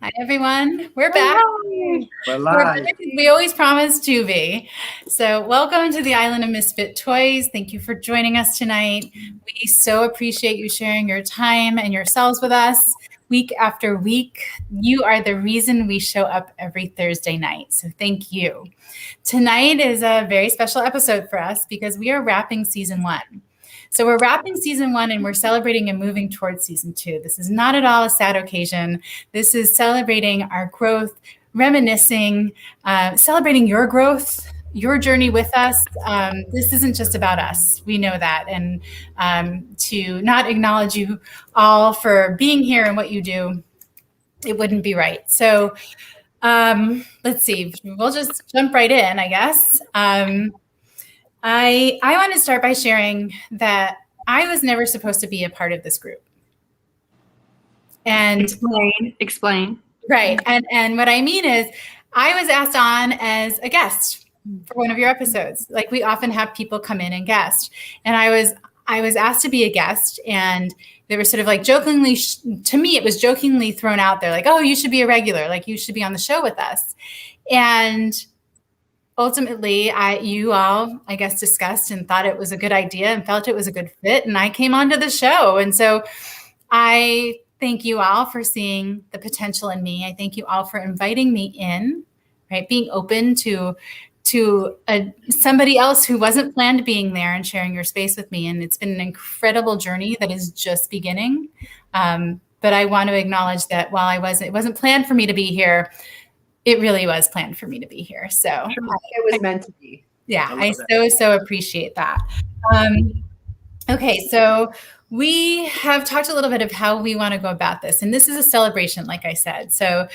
Hi, everyone. We're back. We're live. We always promise to be. So welcome to the Island of Misfit Toys. Thank you for joining us tonight. We so appreciate you sharing your time and yourselves with us week after week. You are the reason we show up every Thursday night. So thank you. Tonight is a very special episode for us because we are wrapping season 1. So we're wrapping season 1 and we're celebrating and moving towards season 2. This is not at all a sad occasion. This is celebrating our growth, reminiscing, celebrating your growth, your journey with us. This isn't just about us. We know that. And to not acknowledge you all for being here and what you do, it wouldn't be right. So let's see. We'll just jump right in, I guess. I want to start by sharing that I was never supposed to be a part of this group. And Explain. Right. And what I mean is I was asked on as a guest for one of your episodes. Like we often have people come in and guest. And I was asked to be a guest, and they were sort of like jokingly, to me, it was jokingly thrown out there like, oh, you should be a regular, like you should be on the show with us. And ultimately, you all, I guess, discussed and thought it was a good idea and felt it was a good fit. And I came onto the show. And so I thank you all for seeing the potential in me. I thank you all for inviting me in, right? Being open to somebody else who wasn't planned being there and sharing your space with me. And it's been an incredible journey that is just beginning. But I want to acknowledge that while it wasn't planned for me to be here, it really was planned for me to be here. So it was meant to be. Yeah, I so appreciate that. Okay, so we have talked a little bit of how we want to go about this. And this is a celebration, like I said. So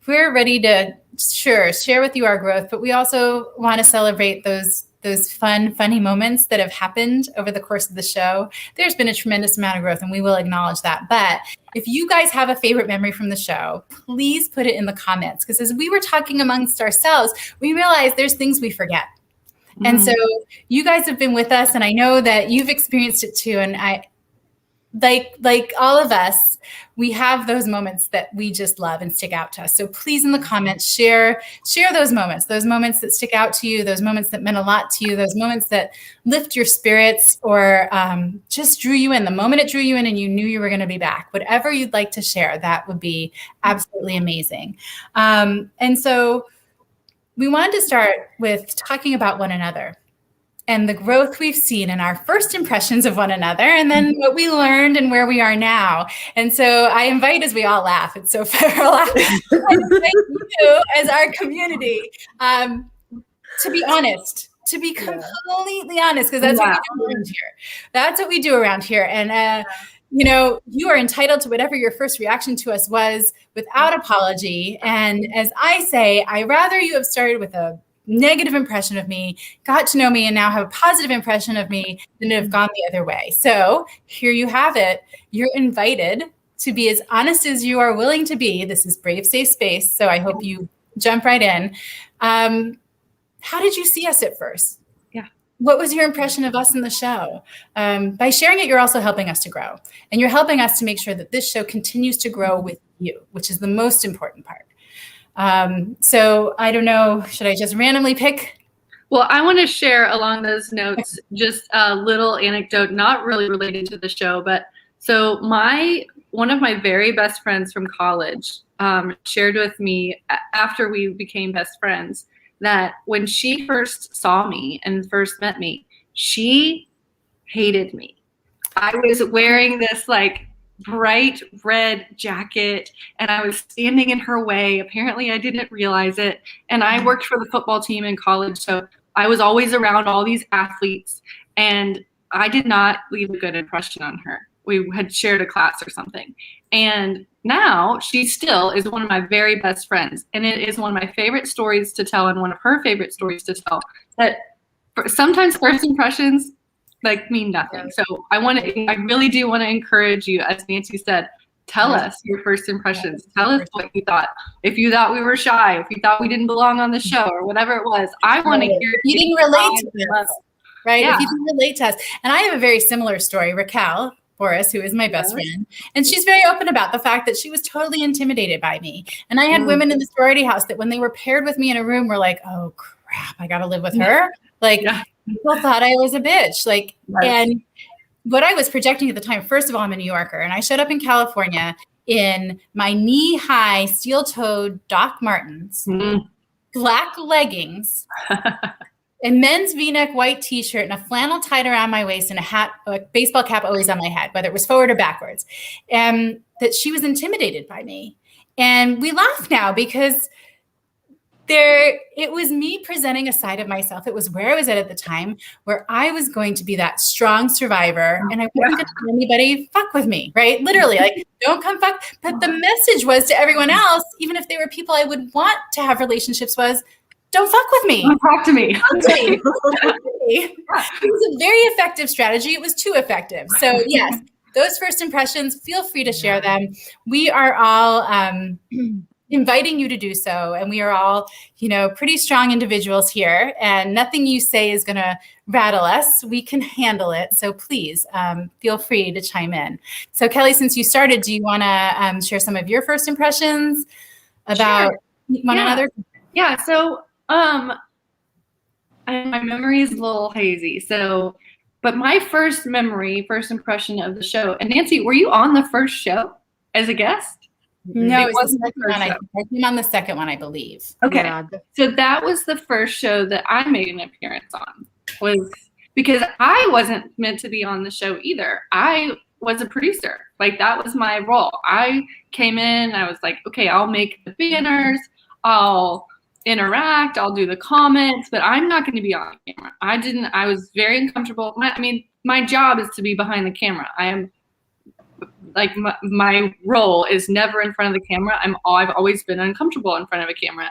we're ready to, share with you our growth, but we also want to celebrate those funny moments that have happened over the course of the show. There's been a tremendous amount of growth, and we will acknowledge that. But if you guys have a favorite memory from the show, please put it in the comments. Because as we were talking amongst ourselves, we realized there's things we forget. Mm-hmm. And so you guys have been with us, and I know that you've experienced it too. And I, like all of us, we have those moments that we just love and stick out to us. So please in the comments, share those moments that stick out to you, those moments that meant a lot to you, those moments that lift your spirits or just drew you in. The moment it drew you in and you knew you were going to be back, whatever you'd like to share, that would be absolutely amazing. And so we wanted to start with talking about one another and the growth we've seen in our first impressions of one another, and then what we learned and where we are now. And so I invite, as we all laugh, it's so fair, I invite you as our community to be honest, to be completely honest, because that's what we do around here. That's what we do around here. And, you are entitled to whatever your first reaction to us was without apology. And as I say, I rather you have started with a negative impression of me, got to know me, and now have a positive impression of me than have gone the other way. So here you have it. You're invited to be as honest as you are willing to be. This is Brave Safe Space. So I hope you jump right in. How did you see us at first? Yeah. What was your impression of us in the show? By sharing it, you're also helping us to grow. And you're helping us to make sure that this show continues to grow with you, which is the most important part. So I don't know, should I just randomly pick? Well, I want to share along those notes just a little anecdote, not really related to the show, but so one of my very best friends from college shared with me after we became best friends that when she first saw me and first met me, she hated me. I was wearing this bright red jacket and I was standing in her way. Apparently I didn't realize it. And I worked for the football team in college. So I was always around all these athletes and I did not leave a good impression on her. We had shared a class or something. And now she still is one of my very best friends. And it is one of my favorite stories to tell and one of her favorite stories to tell that sometimes first impressions mean nothing. So I really do want to encourage you, as Nancy said, tell us your first impressions. Tell us what you thought. If you thought we were shy, if you thought we didn't belong on the show or whatever it was, I want to hear you didn't relate to us, right? Yeah. If you didn't relate to us. And I have a very similar story. Raquel, Boris, who is my best friend. And she's very open about the fact that she was totally intimidated by me. And I had women in the sorority house that when they were paired with me in a room were like, oh crap, I got to live with her. Like people thought I was a bitch. Like, and what I was projecting at the time, first of all, I'm a New Yorker and I showed up in California in my knee-high steel-toed Doc Martens, black leggings, a men's V-neck white t-shirt and a flannel tied around my waist and a hat, a baseball cap always on my head, whether it was forward or backwards. And that she was intimidated by me. And we laugh now because it was me presenting a side of myself. It was where I was at the time, where I was going to be that strong survivor and I wasn't going to let anybody fuck with me, right? Literally, like, don't come fuck. But the message was to everyone else, even if they were people I would want to have relationships with, don't fuck with me. Don't talk to me. It was a very effective strategy. It was too effective. So yes, those first impressions, feel free to share them. We are all inviting you to do so. And we are all, pretty strong individuals here and nothing you say is going to rattle us. We can handle it. So please feel free to chime in. So Kelly, since you started, do you want to share some of your first impressions about one another? Yeah. So my memory is a little hazy. But my first impression of the show, and Nancy, were you on the first show as a guest? No, it was the second one. I came on the second one, I believe. Okay. Yeah. So that was the first show that I made an appearance on, was because I wasn't meant to be on the show either. I was a producer. Like, that was my role. I came in, I was like, okay, I'll make the banners, I'll interact, I'll do the comments, but I'm not going to be on camera. I was very uncomfortable. My job is to be behind the camera. I am like, my role is never in front of the camera. I've always been uncomfortable in front of a camera.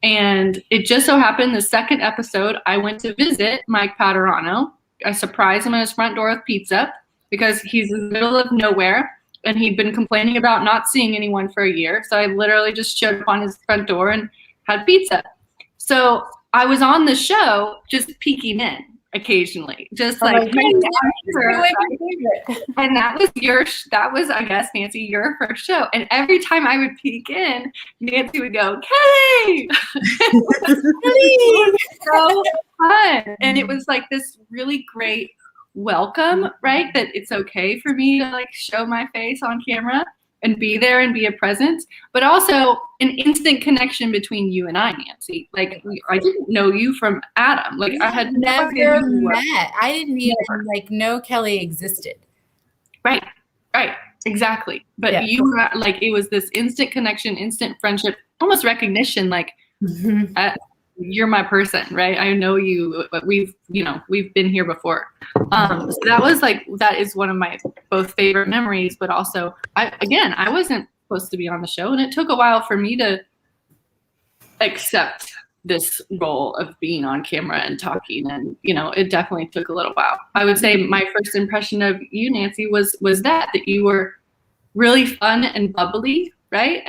And it just so happened the second episode, I went to visit Mike Paterano. I surprised him at his front door with pizza because he's in the middle of nowhere and he'd been complaining about not seeing anyone for a year. So I literally just showed up on his front door and had pizza. So I was on the show just peeking in occasionally, just like, hey, and that was, I guess, Nancy, your first show. And every time I would peek in, Nancy would go, Kelly! Kelly! So fun. And it was like this really great welcome, right? That it's okay for me to like show my face on camera and be there and be a presence, but also an instant connection between you and I, Nancy. Like, I didn't know you from Adam. Like, I had never met. I didn't even know Kelly existed. Right, exactly. But you were like, it was this instant connection, instant friendship, almost recognition. Like, you're my person, right? I know you, but we've been here before. So that is one of my both favorite memories, but also I wasn't supposed to be on the show, and it took a while for me to accept this role of being on camera and talking, and it definitely took a little while. I would say my first impression of you, Nancy, was that you were really fun and bubbly, right?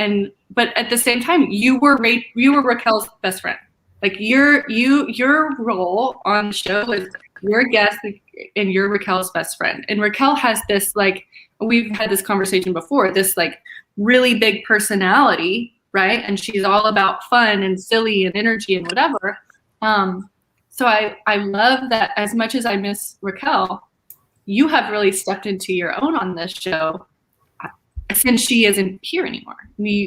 But at the same time, you were Raquel's best friend. Like, your role on the show is you're a guest and you're Raquel's best friend. And Raquel has this, like, we've had this conversation before, this like really big personality, right? And she's all about fun and silly and energy and whatever. So I love that. As much as I miss Raquel, you have really stepped into your own on this show since she isn't here anymore.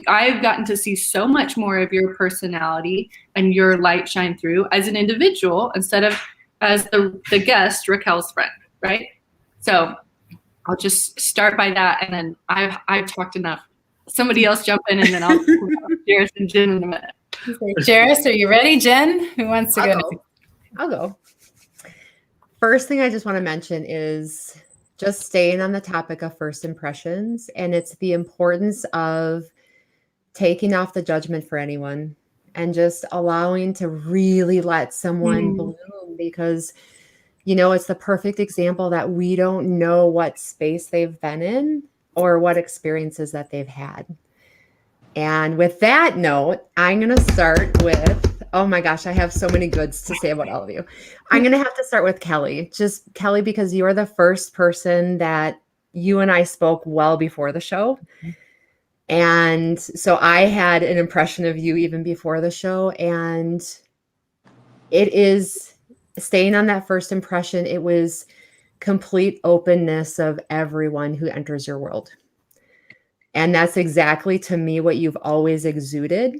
I've gotten to see so much more of your personality and your light shine through as an individual instead of as the guest, Raquel's friend, right? So I'll just start by that, and then I've talked enough. Somebody else jump in, and then I'll Jaris and Jen in a minute. Jaris, are you ready? Jen, who wants to go? I'll go. First thing I just want to mention is just staying on the topic of first impressions, and it's the importance of taking off the judgment for anyone and just allowing to really let someone bloom, because it's the perfect example that we don't know what space they've been in or what experiences that they've had. And with that note, I'm going to start with, oh my gosh, I have so many goods to say about all of you. I'm going to have to start with Kelly. Just Kelly, because you are the first person that you and I spoke well before the show. And so I had an impression of you even before the show. And it is staying on that first impression. It was complete openness of everyone who enters your world. And that's exactly to me what you've always exuded.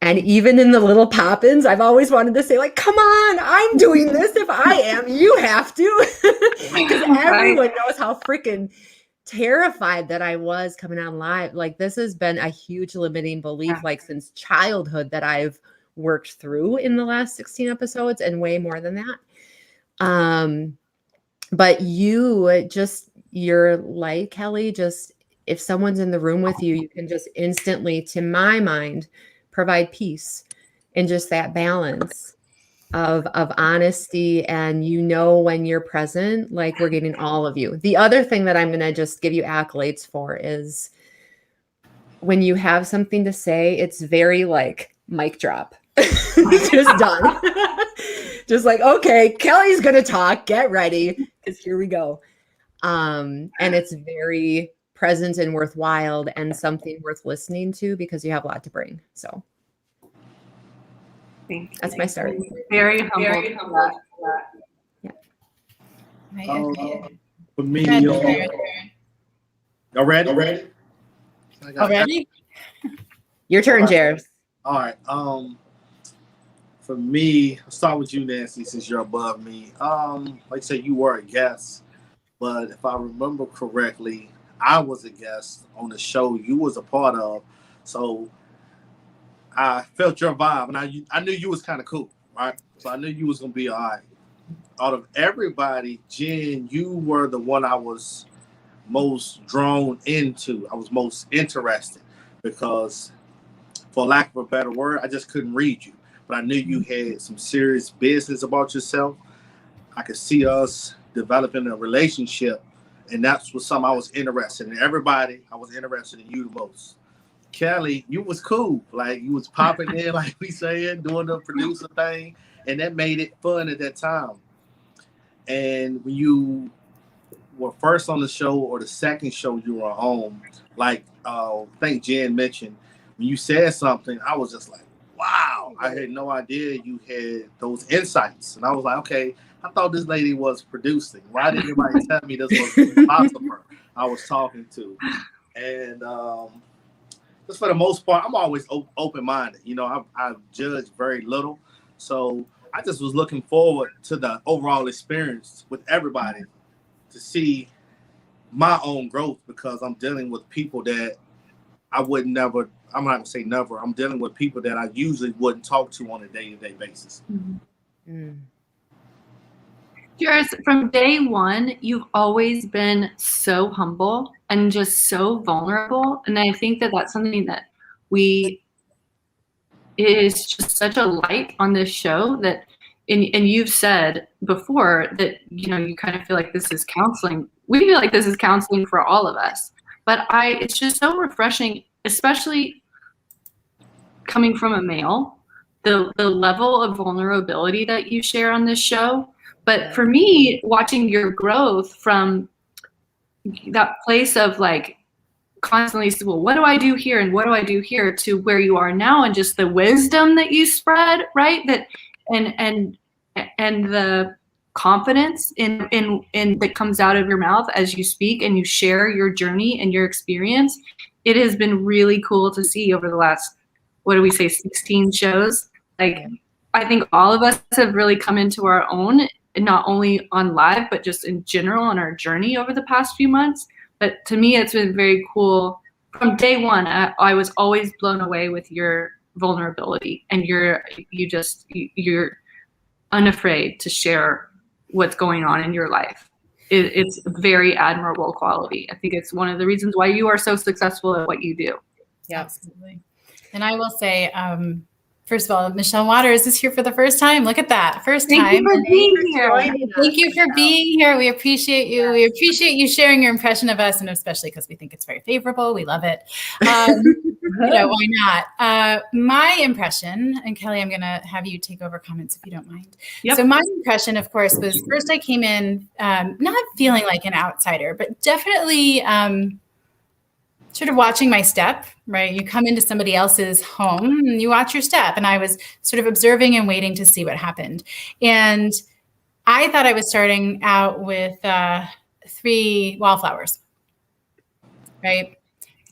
And even in the little pop-ins, I've always wanted to say, like, come on, I'm doing this. If I am, you have to. Because everyone knows how freaking terrified that I was coming on live. Like, this has been a huge limiting belief, like since childhood, that I've worked through in the last 16 episodes, and way more than that. But you're like Kelly, just if someone's in the room with you, you can just instantly, to my mind, provide peace and just that balance of honesty. And when you're present, like, we're getting all of you. The other thing that I'm going to just give you accolades for is when you have something to say, it's very like mic drop. Just done. Just like, okay, Kelly's going to talk, get ready, because here we go. And it's very present and worthwhile, and something worth listening to, because you have a lot to bring. So that's my start. Very humble. Yeah. For me, y'all ready? Already? Your turn, Jaris. All right. For me, I'll start with you, Nancy, since you're above me. Like I said, you were a guest, but if I remember correctly, I was a guest on the show you was a part of. So I felt your vibe, and I knew you was kind of cool, right? So I knew you was gonna be all right. Out of everybody, Jen, you were the one I was most drawn into. I was most interested because, for lack of a better word, I just couldn't read you. But I knew you had some serious business about yourself. I could see us developing a relationship, and that's what something I was interested in. Everybody, I was interested in you the most. Kelly, you was cool. Like, you was popping in, like we saying, doing the producer thing, and that made it fun at that time. And when you were first on the show, or the second show you were on, like I think Jen mentioned, when you said something, I was just like, wow, I had no idea you had those insights. And I was like, okay, I thought this lady was producing. Why didn't anybody tell me this was the philosopher I was talking to? And just for the most part, I'm always open-minded. I judge very little. So I just was looking forward to the overall experience with everybody, to see my own growth, because I'm dealing with people that I would never, I'm not going to say never, I'm dealing with people that I usually wouldn't talk to on a day-to-day basis. Mm-hmm. Jaris, from day one, you've always been so humble and just so vulnerable. And I think that that's something that is just such a light on this show, that, and you've said before that, you kind of feel like this is counseling. We feel like this is counseling for all of us. But it's just so refreshing, especially coming from a male, the level of vulnerability that you share on this show. But for me, watching your growth from that place of like constantly, well, what do I do here and what do I do here, to where you are now, and just the wisdom that you spread, right? That and the confidence in that comes out of your mouth as you speak and you share your journey and your experience. It has been really cool to see over the last, 16 shows. Like, I think all of us have really come into our own, not only on live, but just in general on our journey over the past few months. But to me, it's been very cool. From day one, I was always blown away with your vulnerability, and you're unafraid to share what's going on in your life. It's a very admirable quality. I think it's one of the reasons why you are so successful at what you do. Yeah, absolutely. And I will say, First of all, Michelle Waters is here for the first time. Look at that. First time. Thank you for being here. Thank you for being here. We appreciate you. Yes. We appreciate you sharing your impression of us, and especially because we think it's very favorable. We love it. Why not? My impression, and Kelly, I'm going to have you take over comments if you don't mind. Yep. So my impression, of course, was first I came in not feeling like an outsider, but definitely sort of watching my step, right? You come into somebody else's home and you watch your step. And I was sort of observing and waiting to see what happened. And I thought I was starting out with 3 wallflowers, right?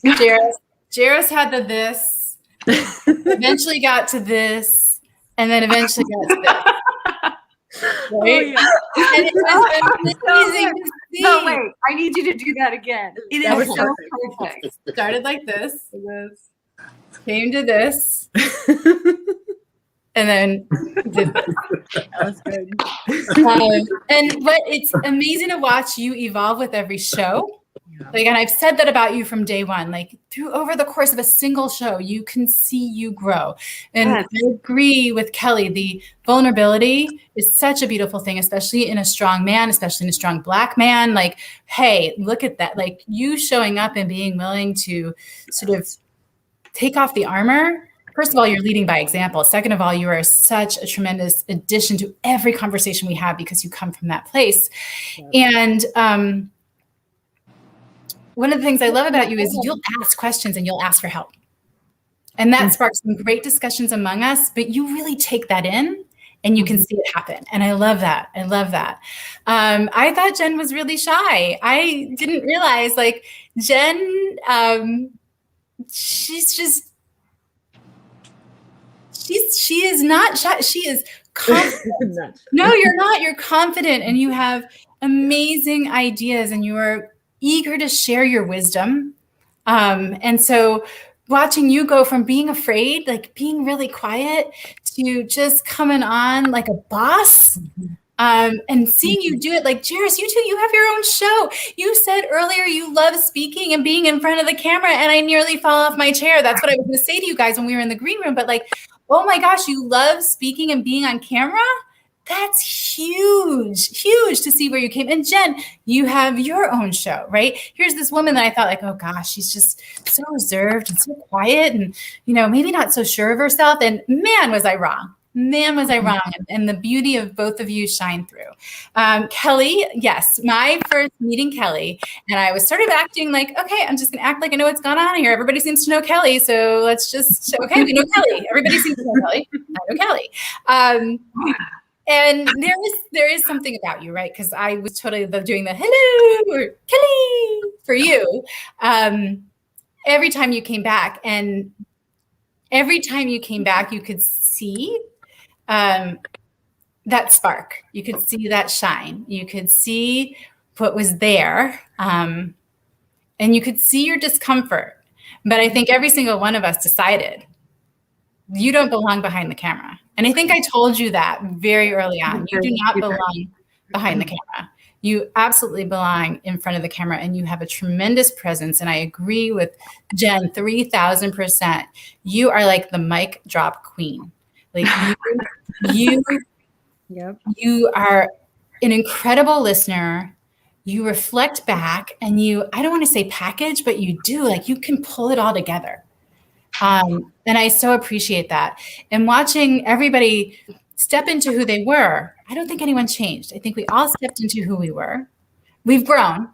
Jaris had this, eventually got to this, and then eventually got to this. Right? Oh, yeah. And it was amazing to see. No, wait. I need you to do that again. It is so perfect. Started like this. Came to this. And then did this. That was good. But it's amazing to watch you evolve with every show. Like, and I've said that about you from day one, like over the course of a single show, you can see you grow. And yes. I agree with Kelly, the vulnerability is such a beautiful thing, especially in a strong man, especially in a strong Black man. Like, hey, look at that. Like you showing up and being willing to sort of take off the armor. First of all, you're leading by example. Second of all, you are such a tremendous addition to every conversation we have because you come from that place. Yeah. And, one of the things I love about you is you'll ask questions and you'll ask for help. And that sparks some great discussions among us, but you really take that in and you can see it happen. And I love that. I love that. I thought Jen was really shy. I didn't realize like Jen, she is not shy. She is confident. No, you're not. You're confident and you have amazing ideas and you are eager to share your wisdom. And so watching you go from being afraid, like being really quiet, to just coming on like a boss, and seeing you do it like, Jaris, you too, you have your own show. You said earlier you love speaking and being in front of the camera, and I nearly fell off my chair. That's what I was going to say to you guys when we were in the green room. But like, oh my gosh, you love speaking and being on camera? That's huge, huge to see where you came. And Jen, you have your own show, right? Here's this woman that I thought like, oh gosh, she's just so reserved and so quiet and, maybe not so sure of herself. And man, was I wrong. And the beauty of both of you shine through. Kelly, yes, my first meeting Kelly, and I was sort of acting like, okay, I'm just going to act like I know what's going on here. Everybody seems to know Kelly. So let's just, okay, we know Kelly. Everybody seems to know Kelly. I know Kelly. And there is something about you, right? Because I was totally doing the hello or Kelly for you every time you came back. And every time you came back, you could see that spark. You could see that shine. You could see what was there. And you could see your discomfort. But I think every single one of us decided you don't belong behind the camera. And I think I told you that very early on. You do not belong behind the camera. You absolutely belong in front of the camera and you have a tremendous presence. And I agree with Jen, 3,000%. You are like the mic drop queen. Like you are an incredible listener. You reflect back and I don't want to say package, but you do, like you can pull it all together. And I so appreciate that. And watching everybody step into who they were, I don't think anyone changed. I think we all stepped into who we were. We've grown,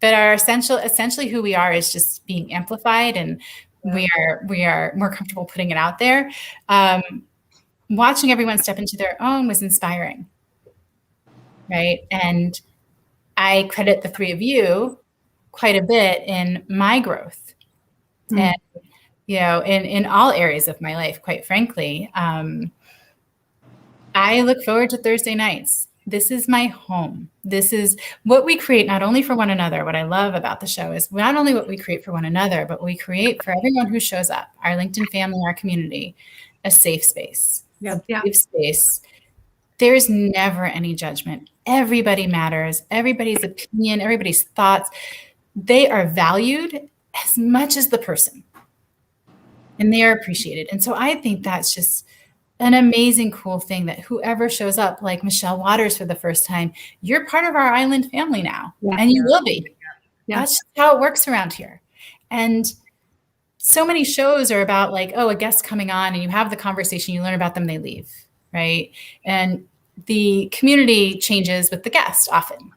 but our essentially who we are is just being amplified, and we are more comfortable putting it out there. Watching everyone step into their own was inspiring, right? And I credit the 3 of you quite a bit in my growth. And in all areas of my life, quite frankly. I look forward to Thursday nights. This is my home. This is what we create, not only for one another. What I love about the show is not only what we create for one another, but we create for everyone who shows up, our LinkedIn family, our community, a safe space. A safe space. There's never any judgment. Everybody matters. Everybody's opinion, everybody's thoughts, they are valued as much as the person. and they are appreciated. And so I think that's just an amazing, cool thing that whoever shows up, like Michelle Waters for the first time, you're part of our island family now, and you will be. Yeah. That's just how it works around here. And so many shows are about like, oh, a guest coming on and you have the conversation, you learn about them, they leave, right? And the community changes with the guest often.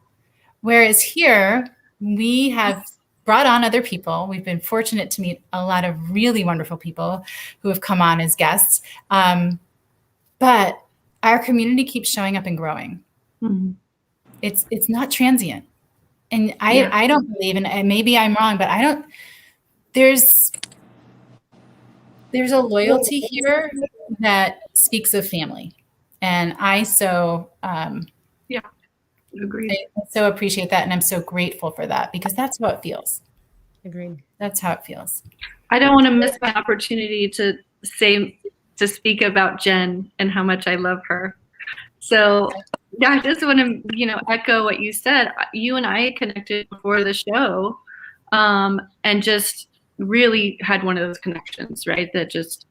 Whereas here, we have brought on other people. We've been fortunate to meet a lot of really wonderful people who have come on as guests. But our community keeps showing up and growing. Mm-hmm. It's not transient. And I don't believe, and maybe I'm wrong, but I don't, there's a loyalty here that speaks of family. And I agree. I so appreciate that. And I'm so grateful for that because that's how it feels. Agreed. That's how it feels. I don't want to miss my opportunity to speak about Jen and how much I love her. So yeah, I just want to, echo what you said. You and I connected before the show, and just really had one of those connections, right? That just,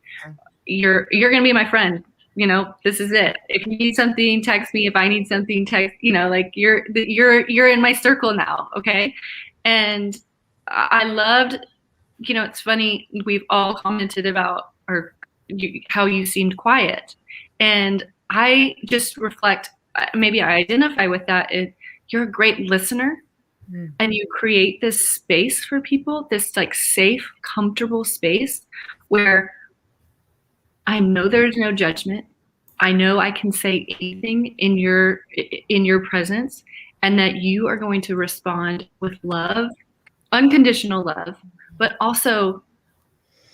you're going to be my friend. This is it. If you need something, text me. If I need something, text, like you're in my circle now. Okay. And I loved, it's funny. We've all commented about how you seemed quiet. And I just reflect, maybe I identify with that. You're a great listener, and you create this space for people, this like safe, comfortable space where I know there's no judgment. I know I can say anything in your presence, and that you are going to respond with love, unconditional love, but also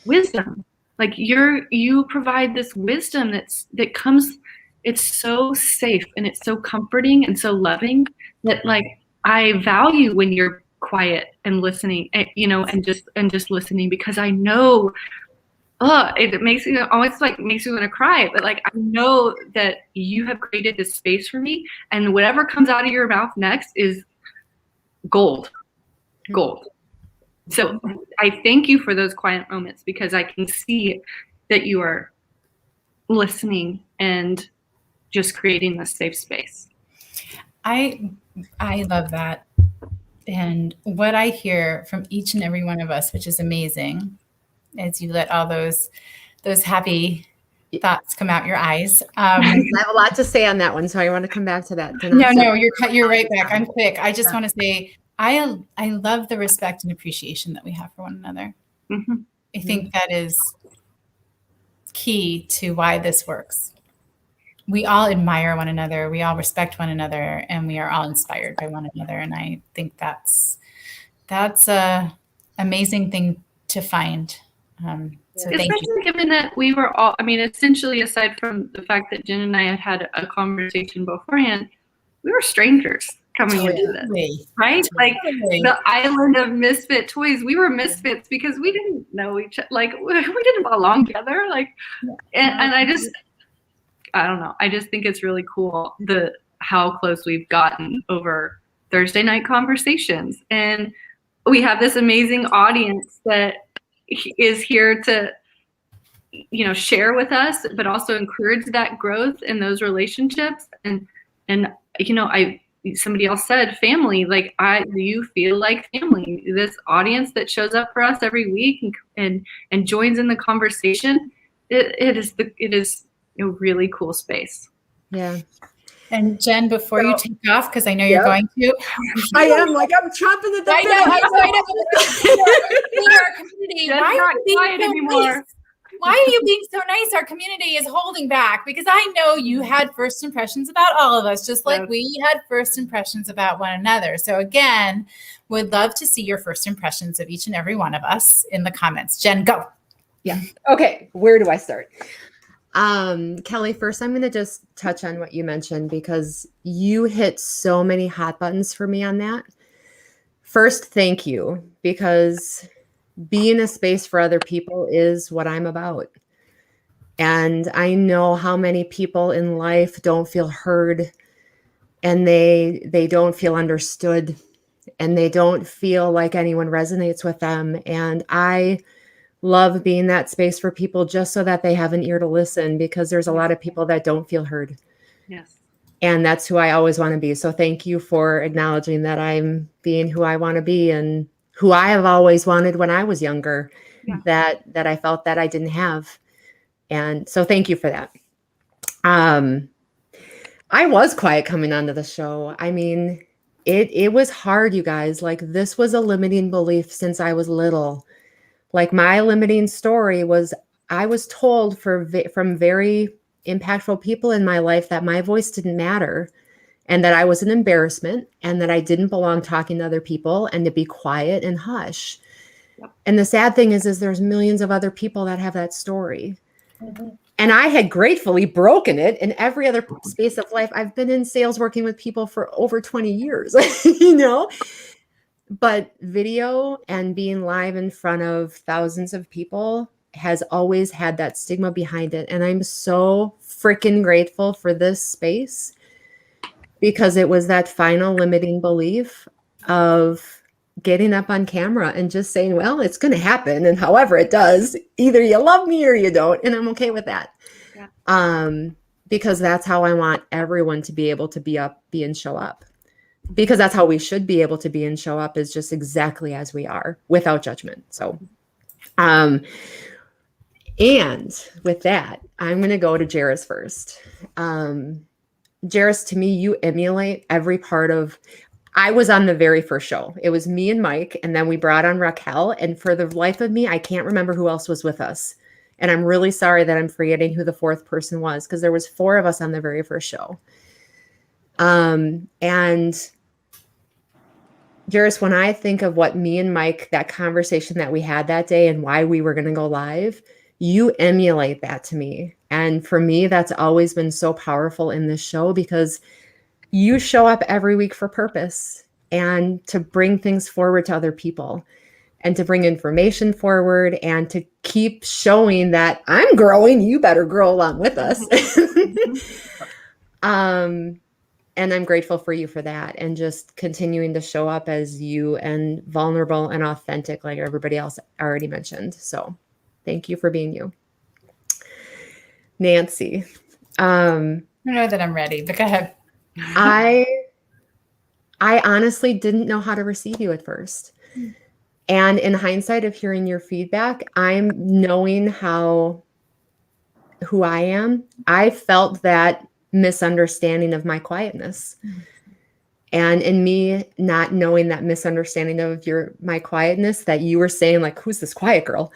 wisdom. Like you provide this wisdom that comes, it's so safe and it's so comforting and so loving that like I value when you're quiet and listening, and just listening, because I know, it makes me always like makes me want to cry, but like I know that you have created this space for me, and whatever comes out of your mouth next is gold. So I thank you for those quiet moments, because I can see that you are listening and just creating this safe space. I love that. And what I hear from each and every one of us, which is amazing, as you let all those happy thoughts come out your eyes. I have a lot to say on that one, so I want to come back to that. No, you're right back. I'm quick. I just want to say I love the respect and appreciation that we have for one another. Mm-hmm. I think that is key to why this works. We all admire one another, we all respect one another, and we are all inspired by one another. And I think that's a amazing thing to find. So thank you. Especially given that we were all, essentially, aside from the fact that Jen and I had a conversation beforehand, we were strangers coming into this, right? Like the island of misfit toys, we were misfits because we didn't know each other. Like we didn't belong together. Like, and I don't know. I just think it's really cool how close we've gotten over Thursday night conversations. And we have this amazing audience that is here to, share with us, but also encourage that growth in those relationships. And somebody else said family, like you feel like family, this audience that shows up for us every week and joins in the conversation. It is a really cool space. Yeah. And Jen, before you take off, because I know you're going to. I am like, I'm chomping at the bit. I know. Our community. Why are you being so nice? Why are you being so nice? Our community is holding back, because I know you had first impressions about all of us, just like we had first impressions about one another. So again, would love to see your first impressions of each and every one of us in the comments. Jen, go. Yeah. Okay. Where do I start? Kelly, first, I'm going to just touch on what you mentioned, because you hit so many hot buttons for me on that. First, thank you, because being a space for other people is what I'm about. And I know how many people in life don't feel heard, and they don't feel understood, and they don't feel like anyone resonates with them. And I love being that space for people just so that they have an ear to listen, because there's a lot of people that don't feel heard. Yes. And that's who I always want to be. So thank you for acknowledging that I'm being who I want to be and who I have always wanted when I was younger, that I felt that I didn't have. And so thank you for that. I was quiet coming onto the show. I mean, it was hard, you guys. Like, this was a limiting belief since I was little. Like, my limiting story was I was told from very impactful people in my life that my voice didn't matter and that I was an embarrassment and that I didn't belong talking to other people and to be quiet and hush. Yep. And the sad thing is there's millions of other people that have that story. Mm-hmm. And I had gratefully broken it in every other space of life. I've been in sales working with people for over 20 years, you know, but video and being live in front of thousands of people has always had that stigma behind it. And I'm so freaking grateful for this space, because it was that final limiting belief of getting up on camera and just saying, well, it's going to happen. And however it does, either you love me or you don't. And I'm okay with that. Yeah. Because that's how I want everyone to be able to be and show up. Because that's how we should be able to be and show up, is just exactly as we are, without judgment. So, and with that, I'm going to go to Jaris first. Jaris, to me, you emulate every part of. I was on the very first show. It was me and Mike, and then we brought on Raquel. And for the life of me, I can't remember who else was with us. And I'm really sorry that I'm forgetting who the fourth person was, because there was 4 of us on the very first show. And Jaris, when I think of what me and Mike, that conversation that we had that day and why we were going to go live, you emulate that to me. And for me, that's always been so powerful in this show, because you show up every week for purpose and to bring things forward to other people and to bring information forward and to keep showing that I'm growing. You better grow along with us. And I'm grateful for you for that, and just continuing to show up as you and vulnerable and authentic, like everybody else already mentioned. So thank you for being you. Nancy. I don't know that I'm ready, but go ahead. I honestly didn't know how to receive you at first. And in hindsight of hearing your feedback, I'm knowing who I am. I felt that misunderstanding of my quietness. And in me not knowing that misunderstanding of my quietness, that you were saying, like, who's this quiet girl?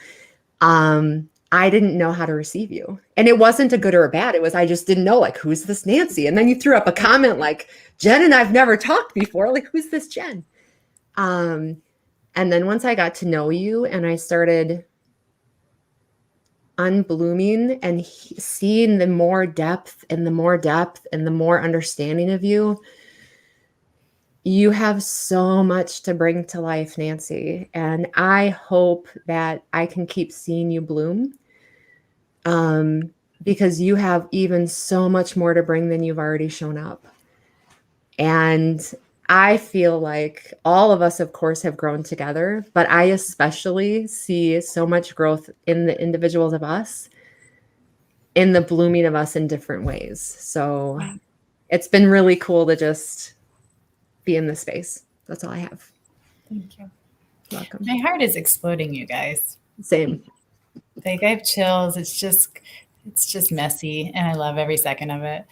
I didn't know how to receive you. And it wasn't a good or a bad. It was, I just didn't know, like, who's this Nancy? And then you threw up a comment like, Jen and I've never talked before. Like, who's this Jen? And then once I got to know you and I started unblooming and seeing the more depth and the more understanding of you, you have so much to bring to life, Nancy. And I hope that I can keep seeing you bloom, because you have even so much more to bring than you've already shown up. And I feel like all of us, of course, have grown together, but I especially see so much growth in the individuals of us, in the blooming of us in different ways. So it's been really cool to just be in this space. That's all I have. Thank you. Welcome. My heart is exploding, you guys. Same. Like, I have chills. It's just messy, and I love every second of it.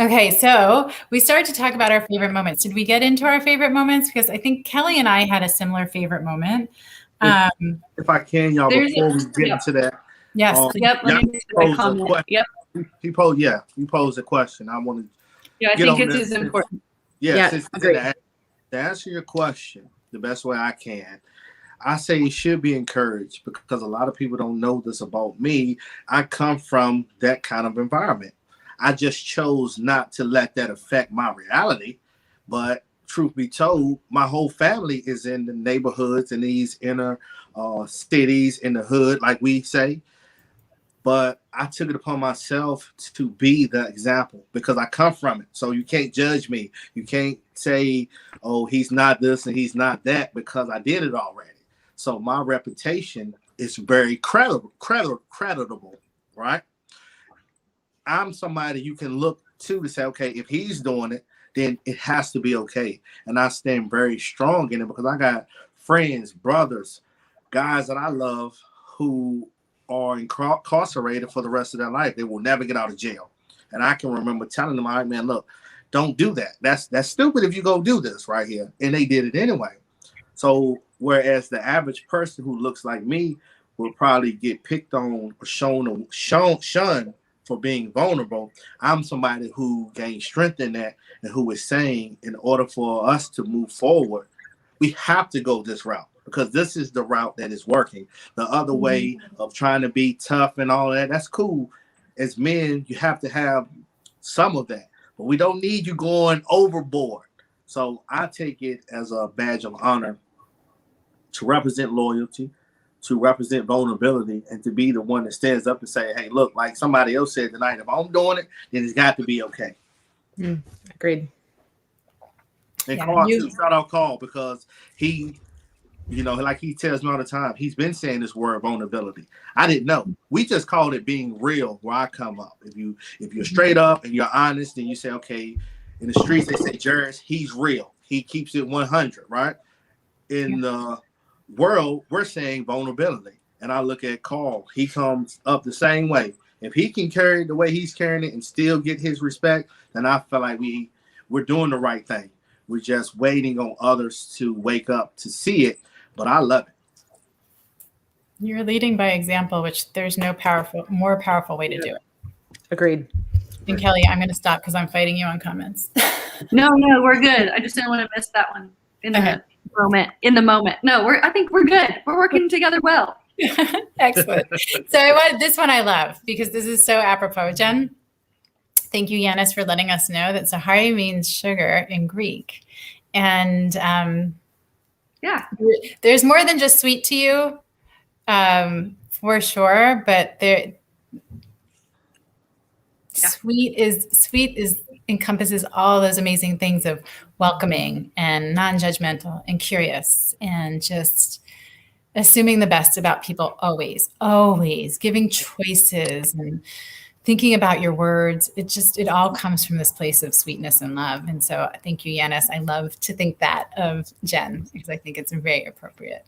Okay, so we started to talk about our favorite moments. Did we get into our favorite moments? Because I think Kelly and I had a similar favorite moment. If I can, y'all, before we get into that. Yes. Let me make a comment. Yep. You posed a question. I want to. Yeah, I think it is important. To answer your question the best way I can, I say you should be encouraged, because a lot of people don't know this about me. I come from that kind of environment. I just chose not to let that affect my reality. But truth be told, my whole family is in the neighborhoods in these inner cities, in the hood, like we say. But I took it upon myself to be the example, because I come from it. So you can't judge me. You can't say, oh, he's not this and he's not that, because I did it already. So my reputation is very creditable, right? I'm somebody you can look to say, okay, if he's doing it, then it has to be okay. And I stand very strong in it because I got friends, brothers, guys that I love who are incarcerated for the rest of their life. They will never get out of jail. And I can remember telling them, all right, man, look, don't do that. That's stupid if you go do this right here. And they did it anyway. So whereas the average person who looks like me will probably get picked on or shunned for being vulnerable, I'm somebody who gained strength in that and who is saying, in order for us to move forward, we have to go this route because this is the route that is working. The other way of trying to be tough and all that, that's cool. As men, you have to have some of that, but we don't need you going overboard. So I take it as a badge of honor to represent loyalty, to represent vulnerability, and to be the one that stands up and say, hey, look, like somebody else said tonight, if I'm doing it, then it's got to be okay. Agreed. And Carl, shout out Carl, because he, like he tells me all the time, he's been saying this word vulnerability. I didn't know. We just called it being real where I come up. If you're straight up and you're honest, and you say, okay, in the streets, they say, Jaris, he's real. He keeps it 100, right? In the world, we're saying vulnerability. And I look at Carl, he comes up the same way. If he can carry it the way he's carrying it and still get his respect, then I feel like we're doing the right thing. We're just waiting on others to wake up to see it, but I love it. You're leading by example, which there's no more powerful way to do it. Agreed. And Kelly, I'm going to stop because I'm fighting you on comments. No, we're good. I just didn't want to miss that one in the moment. No, I think we're good. We're working together well. Excellent. So this one I love because this is so apropos. Jen, thank you, Janis, for letting us know that Sahari means sugar in Greek. And there's more than just sweet to you, for sure. But sweet is encompasses all those amazing things of welcoming and non-judgmental and curious and just assuming the best about people always giving choices and thinking about your words. It all comes from this place of sweetness and love. And so thank you, Janis. I love to think that of Jen because I think it's very appropriate.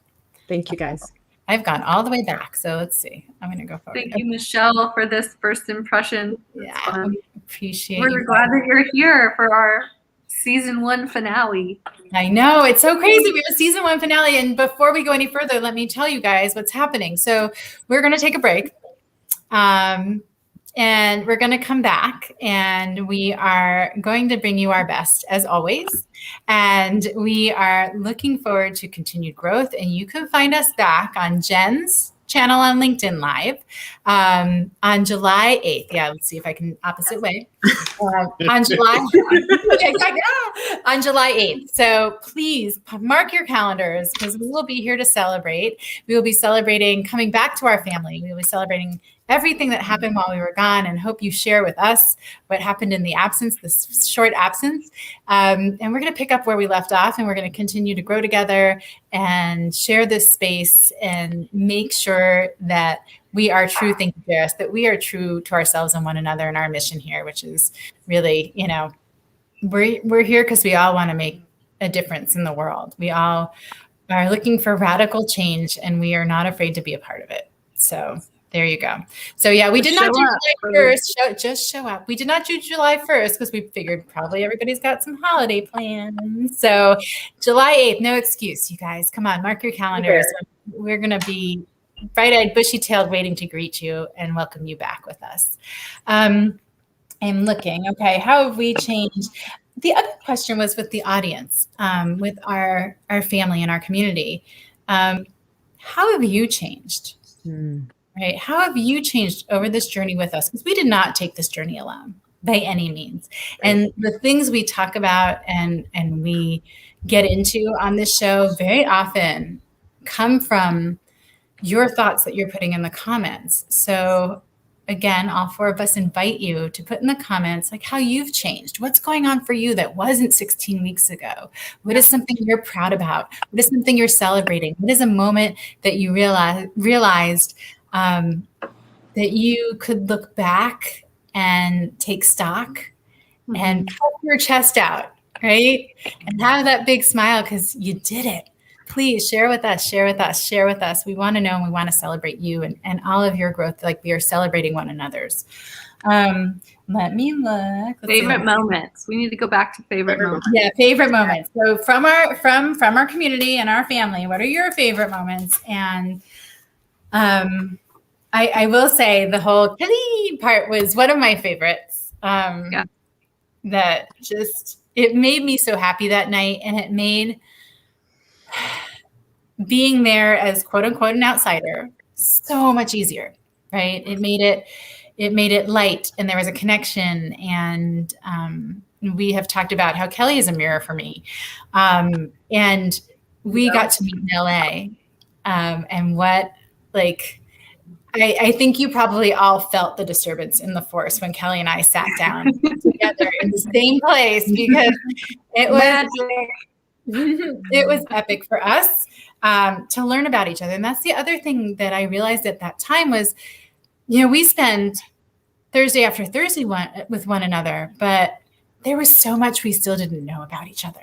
Thank you, guys. I've gone all the way back. So let's see. I'm going to go forward. Thank you, Michelle, for this first impression. Yeah, appreciate it. We're glad that you're here for our season 1 finale. I know. It's so crazy. We have a season 1 finale. And before we go any further, let me tell you guys what's happening. So we're going to take a break. And we're going to come back and we are going to bring you our best as always. And we are looking forward to continued growth. And you can find us back on Jen's channel on LinkedIn Live on July 8th. Yeah, let's see if I can opposite way. On July 8th. So please mark your calendars because we will be here to celebrate. We will be celebrating coming back to our family. We will be celebrating everything that happened while we were gone and hope you share with us what happened in the absence, this short absence. And we're going to pick up where we left off and we're going to continue to grow together and share this space and make sure that we are true, thank you, Jaris, that we are true to ourselves and one another and our mission here, which is really, we're here because we all want to make a difference in the world. We all are looking for radical change and we are not afraid to be a part of it. So there you go. So yeah, we did not do July 1st. Just show up. We did not do July 1st because we figured probably everybody's got some holiday plans. So July 8th, no excuse, you guys. Come on, mark your calendars. We're going to be bright-eyed, bushy-tailed, waiting to greet you and welcome you back with us. I'm looking. Okay, how have we changed? The other question was with the audience, with our family and our community. How have you changed? Right? How have you changed over this journey with us? Because we did not take this journey alone by any means. And the things we talk about and we get into on this show very often come from your thoughts that you're putting in the comments. So again, all four of us invite you to put in the comments like how you've changed. What's going on for you that wasn't 16 weeks ago? What is something you're proud about? What is something you're celebrating? What is a moment that you realized that you could look back and take stock and puff your chest out, right? And have that big smile because you did it. Please share with us, share with us, share with us. We want to know and we want to celebrate you and all of your growth like we are celebrating one another's. Let me look. Favorite moments. We need to go back to favorite moments. Yeah, favorite moments. So from our community and our family, what are your favorite moments? And I will say the whole Kelly part was one of my favorites. That just, it made me so happy that night, and it made being there as quote unquote an outsider so much easier, right? It made it light, and there was a connection. And we have talked about how Kelly is a mirror for me. And we got to meet in LA. And what, like, I think you probably all felt the disturbance in the force when Kelly and I sat down together in the same place, because it was epic for us to learn about each other. And that's the other thing that I realized at that time was, we spend Thursday after Thursday with one another, but there was so much we still didn't know about each other.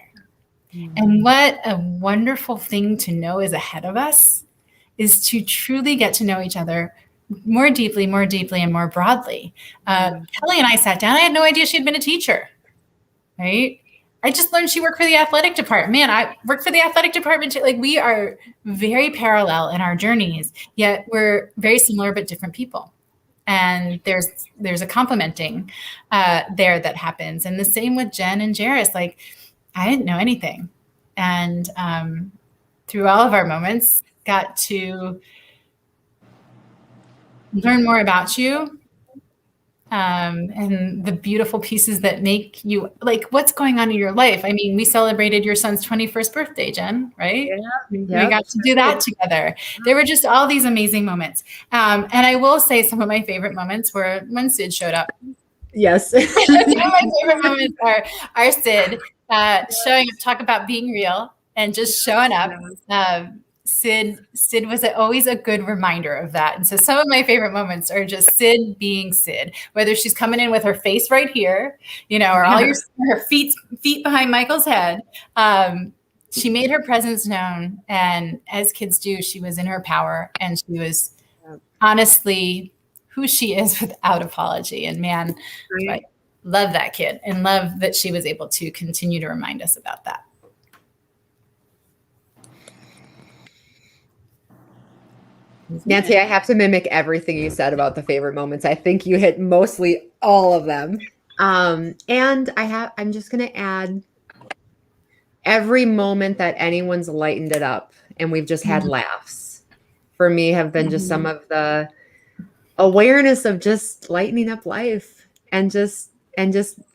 And what a wonderful thing to know is ahead of us is to truly get to know each other more deeply, and more broadly. Kelly and I sat down. I had no idea she had been a teacher, right? I just learned she worked for the athletic department. Man, I worked for the athletic department too. Like, we are very parallel in our journeys, yet we're very similar but different people. And there's a complementing there that happens. And the same with Jen and Jaris. Like, I didn't know anything. And through all of our moments, got to learn more about you and the beautiful pieces that make you, like, what's going on in your life. I mean, we celebrated your son's 21st birthday, Jen, right? We got to do that together. There were just all these amazing moments. And I will say some of my favorite moments were when Sid showed up. Yes. Some of my favorite moments are Sid showing up, talk about being real and just showing up. Sid was always a good reminder of that. And so some of my favorite moments are just Sid being Sid, whether she's coming in with her face right here, or all her feet behind Michael's head. She made her presence known. And as kids do, she was in her power, and she was honestly who she is without apology. And man, I love that kid and love that she was able to continue to remind us about that. Nancy, I have to mimic everything you said about the favorite moments. I think you hit mostly all of them. And I'm just going to add every moment that anyone's lightened it up and we've just had laughs, for me, have been just some of the awareness of just lightening up life and just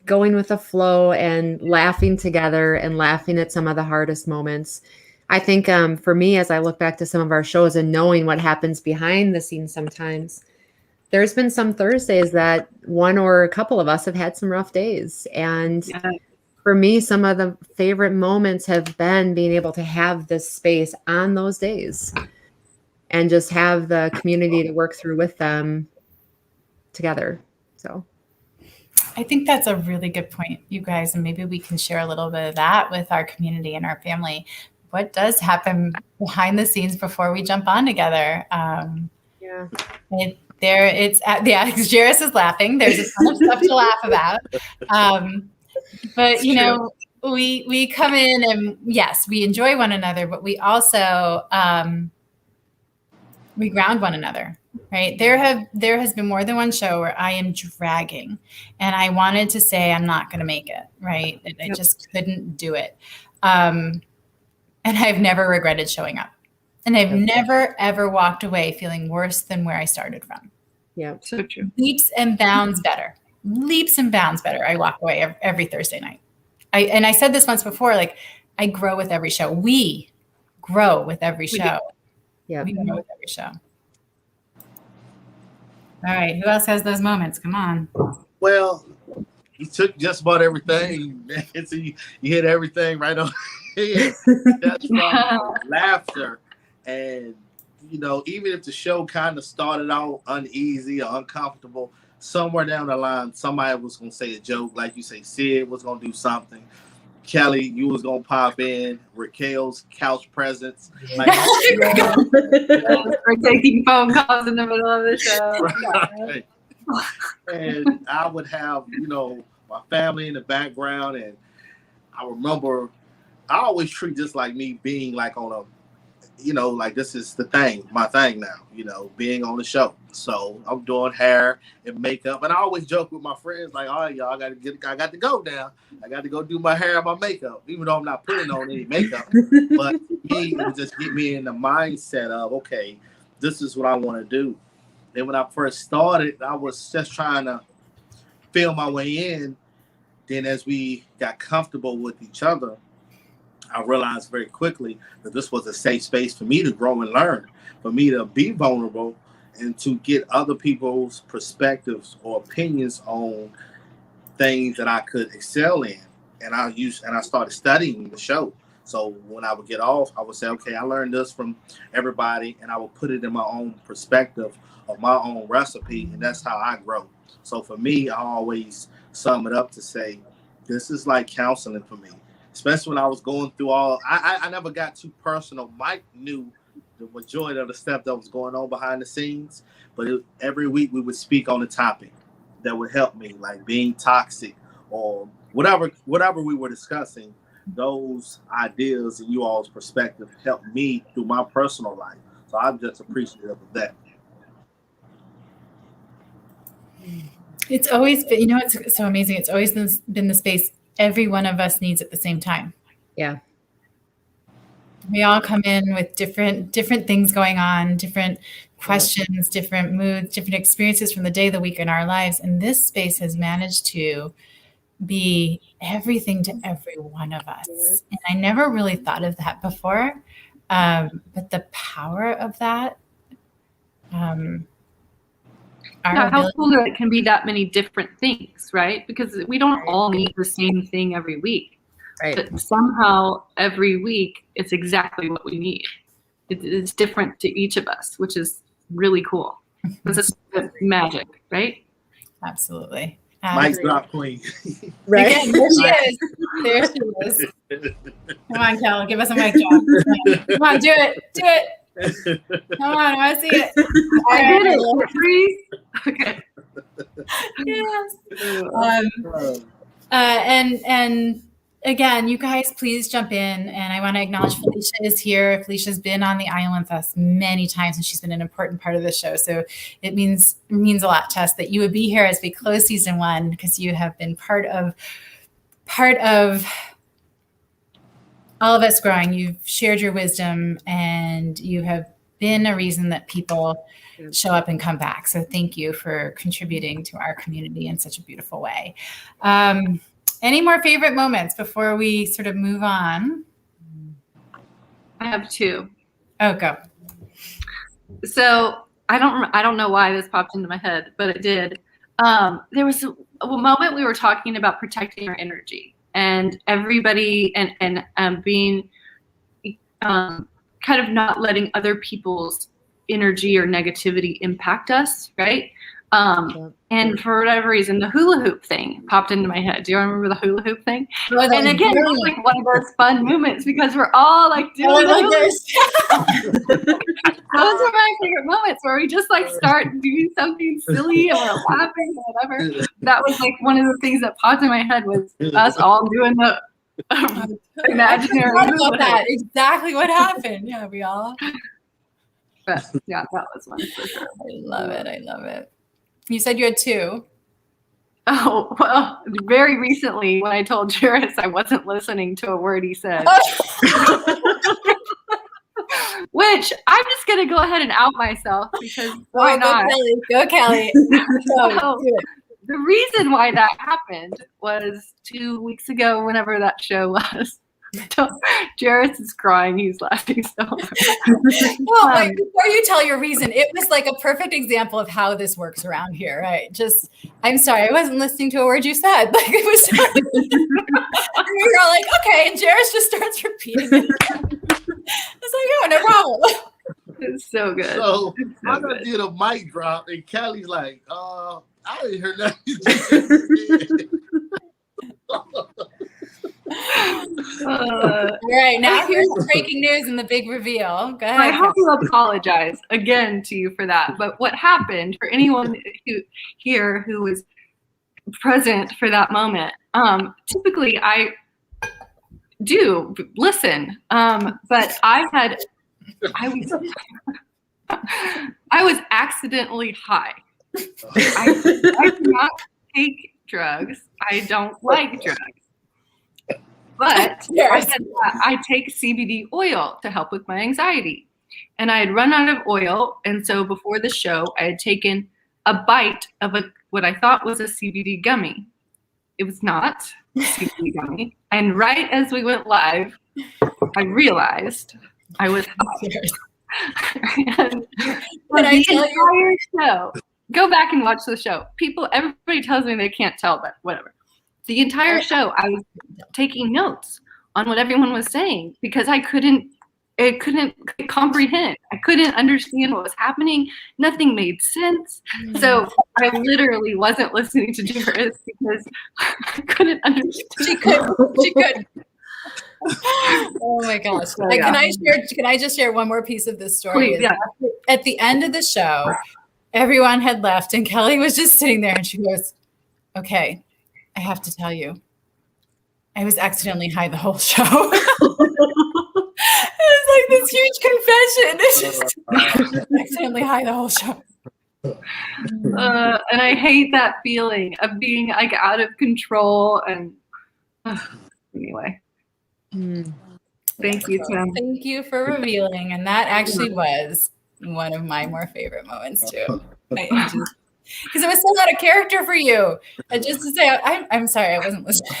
going with the flow and laughing together and laughing at some of the hardest moments. I think for me, as I look back to some of our shows and knowing what happens behind the scenes sometimes, there's been some Thursdays that one or a couple of us have had some rough days. And for me, some of the favorite moments have been being able to have this space on those days and just have the community to work through with them together. So I think that's a really good point, you guys. And maybe we can share a little bit of that with our community and our family. What does happen behind the scenes before we jump on together? Jaris is laughing. There's a ton of stuff to laugh about. But we come in and yes, we enjoy one another, but we also we ground one another, right? There has been more than one show where I am dragging and I wanted to say I'm not going to make it, right? And I just couldn't do it. And I've never regretted showing up. And I've never, ever walked away feeling worse than where I started from. Yeah, so true. Leaps and bounds better. I walk away every Thursday night. I said this once before, like, I grow with every show. We grow with every show. Yeah. We grow with every show. All right. Who else has those moments? Come on. Well, you took just about everything, man. So you hit everything right on head. That's from laughter. And, even if the show kind of started out uneasy or uncomfortable, somewhere down the line, somebody was going to say a joke. Like you say, Sid was going to do something. Kelly, you was going to pop in. Raquel's couch presence. Like, We're taking phone calls in the middle of the show. right. And I would have, my family in the background. And I remember I always treat this like me being like on a, like this is my thing now, being on the show. So I'm doing hair and makeup. And I always joke with my friends like, all right, y'all, I got to go now. I got to go do my hair and my makeup, even though I'm not putting on any makeup. But me, it would just get me in the mindset of, okay, this is what I want to do. And when I first started, I was just trying to feel my way in. Then as we got comfortable with each other, I realized very quickly that this was a safe space for me to grow and learn, for me to be vulnerable and to get other people's perspectives or opinions on things that I could excel in. And I started studying the show. So when I would get off, I would say, okay, I learned this from everybody, and I would put it in my own perspective of my own recipe, and that's how I grow. So for me, I always sum it up to say, this is like counseling for me. Especially when I was going through I never got too personal. Mike knew the majority of the stuff that was going on behind the scenes, but every week we would speak on a topic that would help me, like being toxic or whatever we were discussing. Those ideas and you all's perspective helped me through my personal life. So I'm just appreciative of that. It's always been, it's so amazing. It's always been the space every one of us needs at the same time. Yeah. We all come in with different things going on, different questions, different moods, different experiences from the day, the week in our lives. And this space has managed to be everything to every one of us. And I never really thought of that before. But the power of that, how cool that it can be that many different things, right? Because we don't all need the same thing every week. Right. But somehow every week it's exactly what we need. It's different to each of us, which is really cool. This is magic, right? Absolutely. Mike's drop queen. Right. Again, there she is. There she is. Come on, Kel, give us a mic drop. Come on, do it. Come on, I want to see it. I did it. Freeze. Okay. Yes. And again, you guys, please jump in. And I want to acknowledge Felicia is here. Felicia's been on the island with us many times, and she's been an important part of the show. So it means a lot to us that you would be here as we close season 1, because you have been part of all of us growing. You've shared your wisdom, and you have been a reason that people show up and come back. So thank you for contributing to our community in such a beautiful way. Any more favorite moments before we sort of move on? I have 2. Oh, go. So I don't know why this popped into my head, but it did. There was a moment we were talking about protecting our energy, and everybody and being kind of not letting other people's energy or negativity impact us, right? And for whatever reason, the hula hoop thing popped into my head. Do you remember the hula hoop thing? And again, it was like one of those fun moments because we're all like doing the hula hoop. Those are my favorite moments where we just like start doing something silly and we're laughing or whatever. That was like one of the things that popped in my head was us all doing the imaginary hula hoop. That exactly what happened. Yeah, we all. But yeah, that was one for sure. I love it. You said you had 2. Oh, well, very recently when I told Jaris I wasn't listening to a word he said. Which I'm just going to go ahead and out myself because why not? Go Kelly. So, the reason why that happened was 2 weeks ago, whenever that show was. Jaris is crying. He's laughing so hard. Well, wait, before you tell your reason, it was like a perfect example of how this works around here, right? Just, I'm sorry, I wasn't listening to a word you said. Like it was, and we were all like, okay, and Jaris just starts repeating it. It's like, oh, no problem. It's so good. So It's so I done good. did a mic drop, and Kelly's like, I didn't hear nothing you just said. All right, now here's the breaking news and the big reveal. Go I ahead. have to apologize again to you for that. But what happened, for anyone who was present for that moment, typically I do listen, but I was accidentally high. I do not take drugs. I don't like drugs. But I take CBD oil to help with my anxiety. And I had run out of oil. And so before the show, I had taken a bite of what I thought was a CBD gummy. It was not a CBD gummy. And right as we went live, I realized I was high. And Can I tell you? show, go back and watch the show. Everybody tells me they can't tell, but whatever. The entire show, I was taking notes on what everyone was saying because I couldn't comprehend. I couldn't understand what was happening. Nothing made sense. So I literally wasn't listening to Jaris because I couldn't understand. She could. Oh my gosh. So, yeah. Can I just share one more piece of this story? Please, yeah. At the end of the show, everyone had left and Kelly was just sitting there and she goes, okay, I have to tell you, I was accidentally high the whole show. It was like this huge confession. It's just accidentally high the whole show. And I hate that feeling of being like out of control. And anyway, thank you, Tim. Thank you for revealing. And that actually was one of my more favorite moments too. Because it was so out of character for you. And just to say, I'm sorry, I wasn't listening.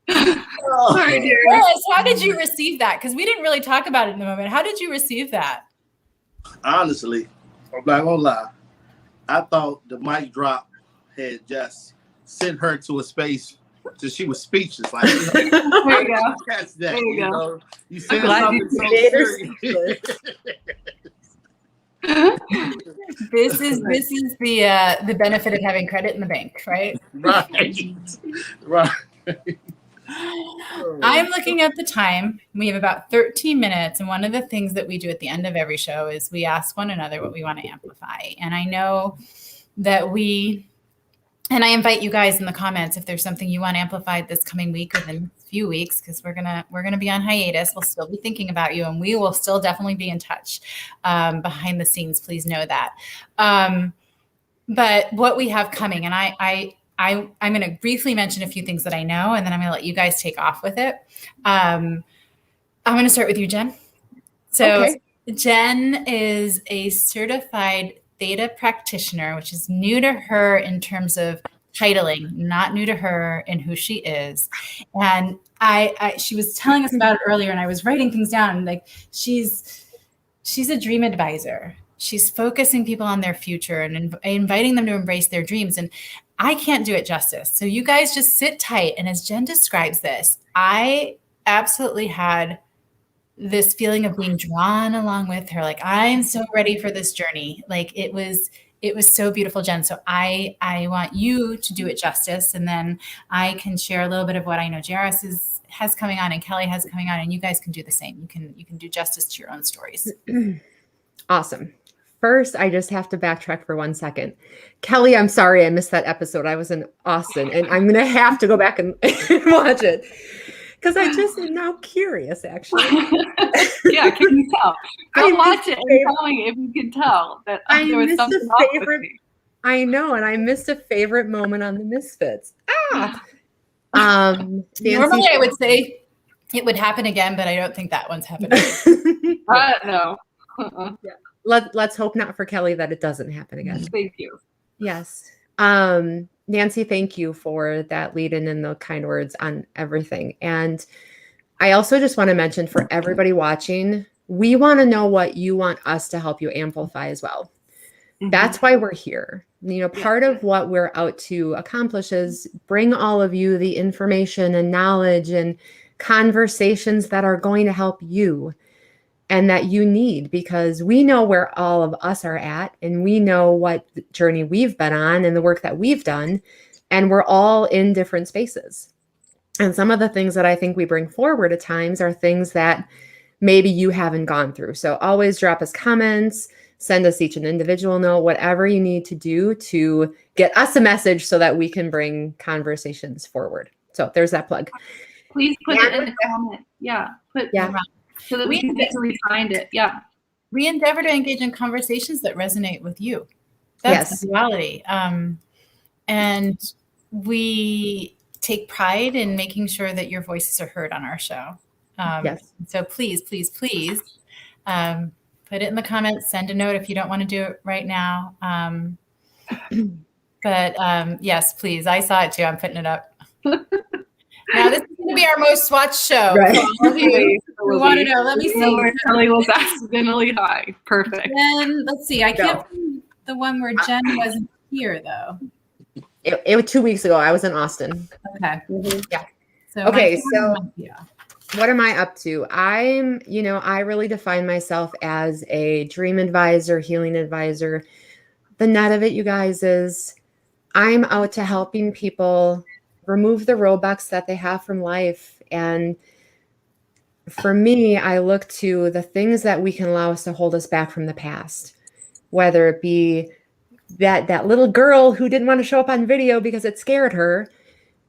Sorry, dear. Yes, how did you receive that? Because we didn't really talk about it in the moment. How did you receive that? Honestly, I'm not gonna lie. I thought the mic drop had just sent her to a space so she was speechless. Like, There you go. Catch that. There you go. Know? You said glad something you so made her serious. This is the benefit of having credit in the bank, right? Right. I'm looking at the time. We have about 13 minutes. And one of the things that we do at the end of every show is we ask one another what we want to amplify. And I know that and I invite you guys in the comments if there's something you want amplified this coming week or the next few weeks, because we're gonna be on hiatus. We'll still be thinking about you, and we will still definitely be in touch behind the scenes. Please know that. But what we have coming, and I'm going to briefly mention a few things that I know, and then I'm going to let you guys take off with it. I'm going to start with you, Jen. So okay. Jen is a certified theta practitioner, which is new to her in terms of titling, not new to her in who she is. And she was telling us about it earlier, and I was writing things down. Like she's a dream advisor. She's focusing people on their future and inviting them to embrace their dreams. And I can't do it justice. So you guys just sit tight. And as Jen describes this, I absolutely had this feeling of being drawn along with her. Like, I'm so ready for this journey. Like it was so beautiful, Jen. So I want you to do it justice. And then I can share a little bit of what I know Jaris has coming on and Kelly has coming on, and you guys can do the same. You can do justice to your own stories. Awesome. First, I just have to backtrack for 1 second. Kelly, I'm sorry I missed that episode. I was in Austin, and I'm going to have to go back and watch it because I just am now curious, actually. Yeah, can you tell? Go watch it and tell me if you can tell that there was something off with me. I know, and I missed a favorite moment on the Misfits. Normally, I would say it would happen again, but I don't think that one's happening. No. Yeah. Let's hope not for Kelly that it doesn't happen again. Thank you. Yes. Nancy, thank you for that lead in and the kind words on everything. And I also just want to mention for everybody watching, we want to know what you want us to help you amplify as well. That's why we're here. Part of what we're out to accomplish is bring all of you the information and knowledge and conversations that are going to help you and that you need, because we know where all of us are at and we know what journey we've been on and the work that we've done. And we're all in different spaces. And some of the things that I think we bring forward at times are things that maybe you haven't gone through. So always drop us comments, send us each an individual note, whatever you need to do to get us a message so that we can bring conversations forward. So there's that plug. Please put it in the comment. Yeah. So that we can easily find it. Yeah. We endeavor to engage in conversations that resonate with you. That's the reality. And we take pride in making sure that your voices are heard on our show. So please, please, please put it in the comments, send a note if you don't want to do it right now. But yes, please. I saw it too. I'm putting it up. Now this is going to be our most watched show. Right. For all of you who want to know, let me see. Kelly was accidentally high. Perfect. Then let's see. I can't find the one where Jen wasn't here though. It was 2 weeks ago. I was in Austin. Okay. Yeah. So what am I up to? I really define myself as a dream advisor, healing advisor. The net of it, you guys, is I'm out to helping people remove the roadblocks that they have from life. And for me, I look to the things that we can allow us to hold us back from the past, whether it be that little girl who didn't want to show up on video because it scared her,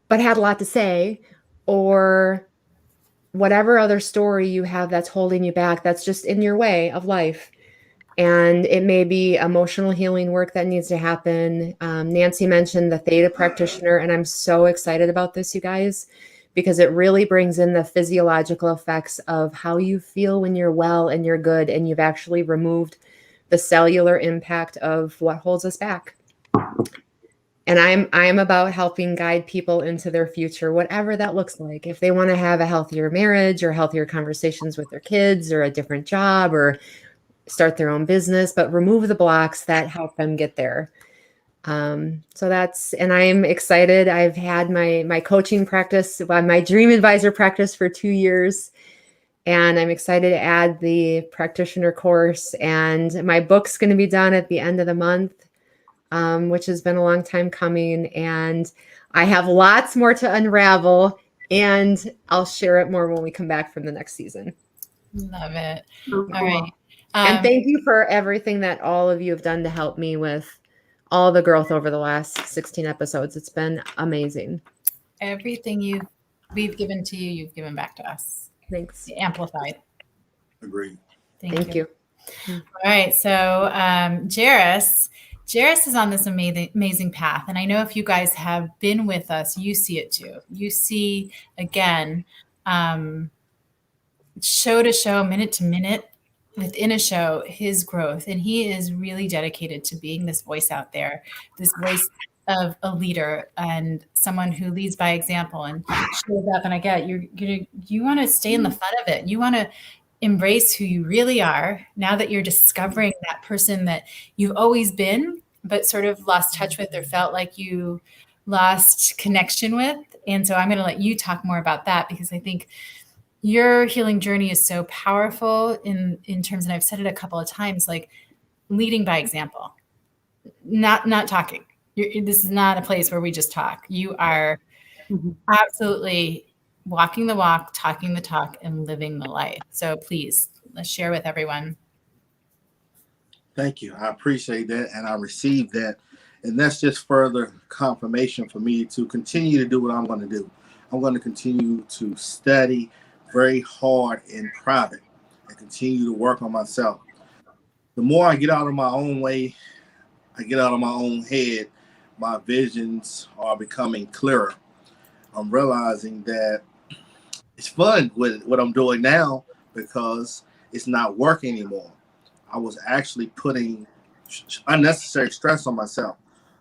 but had a lot to say, or whatever other story you have that's holding you back, that's just in your way of life. And it may be emotional healing work that needs to happen. Nancy mentioned the theta practitioner, and I'm so excited about this, you guys, because it really brings in the physiological effects of how you feel when you're well and you're good, and you've actually removed the cellular impact of what holds us back. And I'm about helping guide people into their future, whatever that looks like. If they want to have a healthier marriage or healthier conversations with their kids or a different job or start their own business, but remove the blocks that help them get there. And I'm excited. I've had my coaching practice, my dream advisor practice for 2 years. And I'm excited to add the practitioner course, and my book's going to be done at the end of the month, which has been a long time coming. And I have lots more to unravel, and I'll share it more when we come back from the next season. Love it. All right. And thank you for everything that all of you have done to help me with all the growth over the last 16 episodes. It's been amazing. Everything we've given to you, you've given back to us. Thanks. Amplified. Agreed. Thank you. All right. So Jaris is on this amazing path. And I know if you guys have been with us, you see it too. You see, again, show to show, minute to minute, within a show, his growth. And he is really dedicated to being this voice out there, this voice of a leader and someone who leads by example and shows up. And I get you want to stay in the fun of it. You want to embrace who you really are now that you're discovering that person that you've always been, but sort of lost touch with or felt like you lost connection with. And so I'm going to let you talk more about that, because I think your healing journey is so powerful in terms, and I've said it a couple of times, like leading by example, not talking. This is not a place where we just talk. You are absolutely walking the walk, talking the talk, and living the life. So please, let's share with everyone. Thank you. I appreciate that, and I received that. And that's just further confirmation for me to continue to do what I'm going to do. I'm going to continue to study very hard in private and continue to work on myself. The more I get out of my own way, I get out of my own head, my visions are becoming clearer. I'm realizing that it's fun with what I'm doing now because it's not work anymore. I was actually putting unnecessary stress on myself.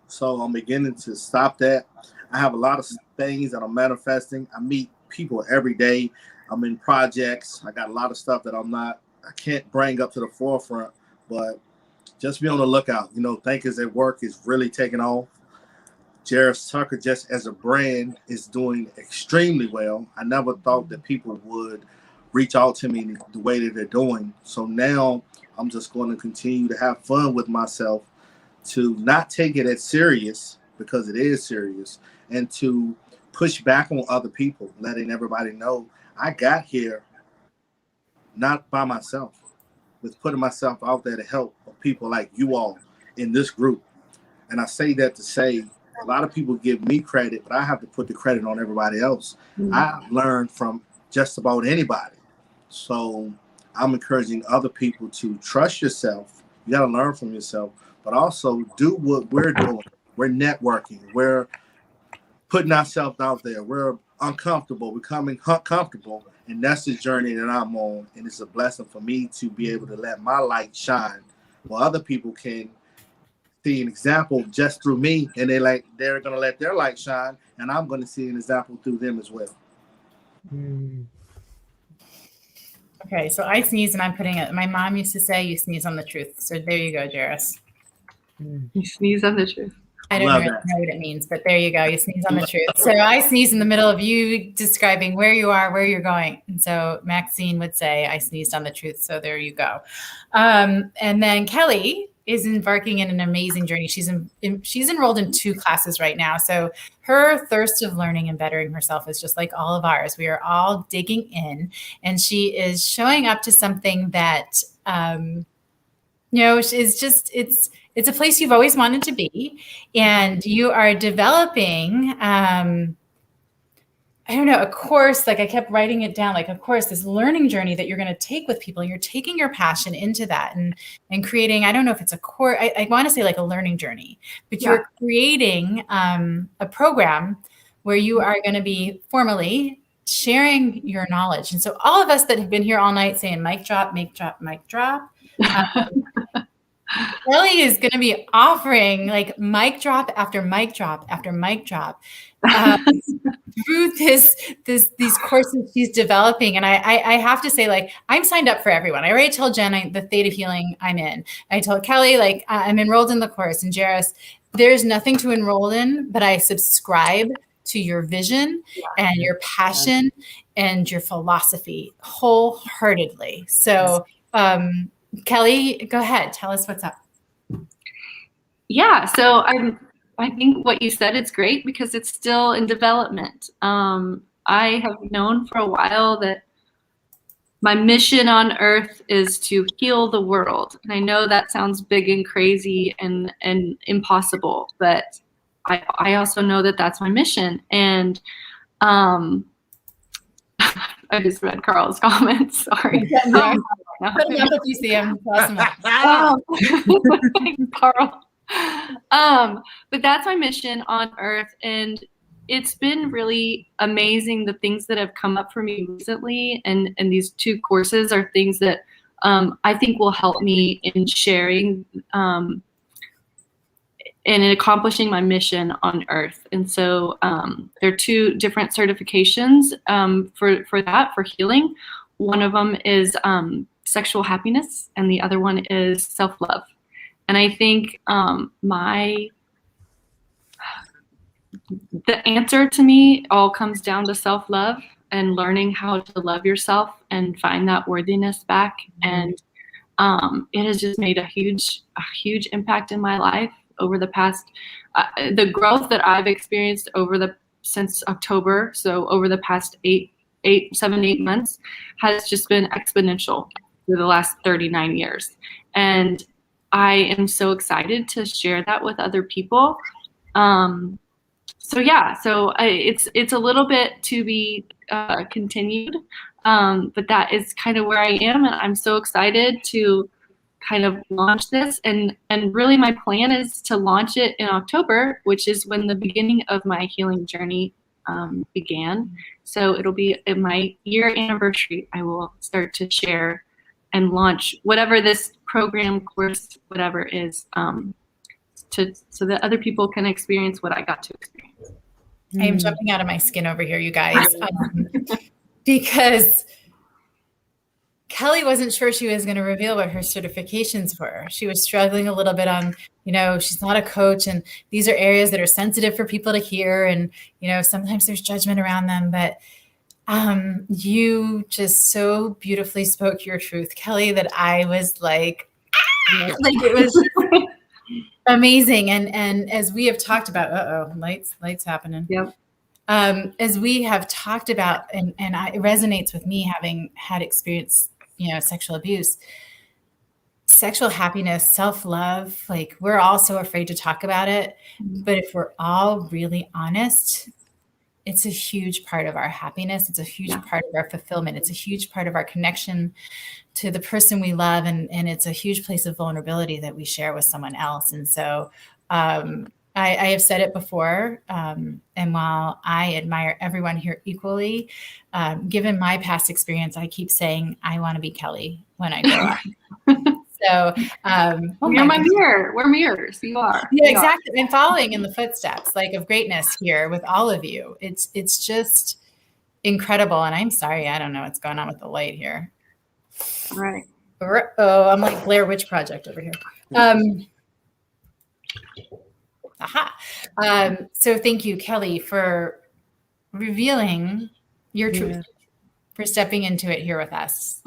So I'm beginning to stop that. I have a lot of things that I'm manifesting. I meet people every day. I'm in projects. I got a lot of stuff that I can't bring up to the forefront, but just be on the lookout. Thinkers at Work is really taking off. Jaris Tucker, just as a brand, is doing extremely well. I never thought that people would reach out to me the way that they're doing. So now I'm just going to continue to have fun with myself, to not take it as serious, because it is serious, and to push back on other people, letting everybody know I got here not by myself, with putting myself out there to help people like you all in this group. And I say that to say, a lot of people give me credit, but I have to put the credit on everybody else. I've learned from just about anybody. So I'm encouraging other people to trust yourself. You got to learn from yourself, but also do what we're doing. We're networking. We're putting ourselves out there. We're uncomfortable, becoming comfortable. And that's the journey that I'm on. And it's a blessing for me to be able to let my light shine, while other people can see an example just through me, and they're going to let their light shine, and I'm going to see an example through them as well. Okay, so I sneeze and I'm putting it. My mom used to say, "You sneeze on the truth." So there you go, Jaris. You sneeze on the truth. I don't know what it means, but there you go. You sneeze on the truth. So I sneeze in the middle of you describing where you are, where you're going. And so Maxine would say, "I sneezed on the truth." So there you go. And then Kelly is embarking in an amazing journey. She's enrolled in 2 classes right now. So her thirst of learning and bettering herself is just like all of ours. We are all digging in, and she is showing up to something that, is just, it's a place you've always wanted to be, and you are developing, a course. Like, I kept writing it down, like a course, this learning journey that you're going to take with people, and you're taking your passion into that and creating, I don't know if it's a course, I want to say like a learning journey, but you're creating a program where you are going to be formally sharing your knowledge. And so all of us that have been here all night saying, mic drop, mic drop, mic drop, Kelly is going to be offering like mic drop after mic drop after mic drop through these courses she's developing. And I have to say, like, I'm signed up for everyone. I already told Jen the Theta Healing I'm in. I told Kelly, like, I'm enrolled in the course. And Jaris, there's nothing to enroll in, but I subscribe to your vision and your passion and your philosophy wholeheartedly. So, Kelly, go ahead. Tell us what's up. Yeah, so I think what you said is great, because it's still in development. I have known for a while that my mission on earth is to heal the world. And I know that sounds big and crazy and impossible, but I also know that that's my mission. And I just read Carl's comments. Sorry. Put them up if you see them. Thanks, Carl. But that's my mission on earth. And it's been really amazing, the things that have come up for me recently. And these 2 courses are things that I think will help me in sharing and in accomplishing my mission on earth. And so there are 2 different certifications for healing. One of them is sexual happiness, and the other one is self-love. And I think the answer to me all comes down to self-love and learning how to love yourself and find that worthiness back. And it has just made a huge impact in my life over the past, the growth that I've experienced since October. So over the past 7, 8 months has just been exponential for the last 39 years. And I am so excited to share that with other people. So it's a little bit to be continued, but that is kind of where I am, and I'm so excited to kind of launch this. And really, my plan is to launch it in October, which is when the beginning of my healing journey began. So it'll be in my year anniversary. I will start to share and launch whatever this program, course, whatever is so that other people can experience what I got to experience. I am jumping out of my skin over here, you guys, because Kelly wasn't sure she was going to reveal what her certifications were. She was struggling a little bit on, she's not a coach, and these are areas that are sensitive for people to hear. And, sometimes there's judgment around them, but you just so beautifully spoke your truth, Kelly, that I was like it was amazing. And as we have talked about, lights happening. Yep. As we have talked about, and it resonates with me having had experience, sexual abuse, sexual happiness, self-love, like we're all so afraid to talk about it. But if we're all really honest, it's a huge part of our happiness. It's a huge part of our fulfillment. It's a huge part of our connection to the person we love. And it's a huge place of vulnerability that we share with someone else. And so I have said it before, and while I admire everyone here equally, given my past experience, I keep saying, I want to be Kelly when I grow up. So you're my mirror. We're mirrors. You are. Yeah, exactly. I'm following in the footsteps of greatness here with all of you. It's just incredible. And I'm sorry, I don't know what's going on with the light here. All right. Oh, I'm like Blair Witch Project over here. So thank you, Kelly, for revealing your truth, for stepping into it here with us.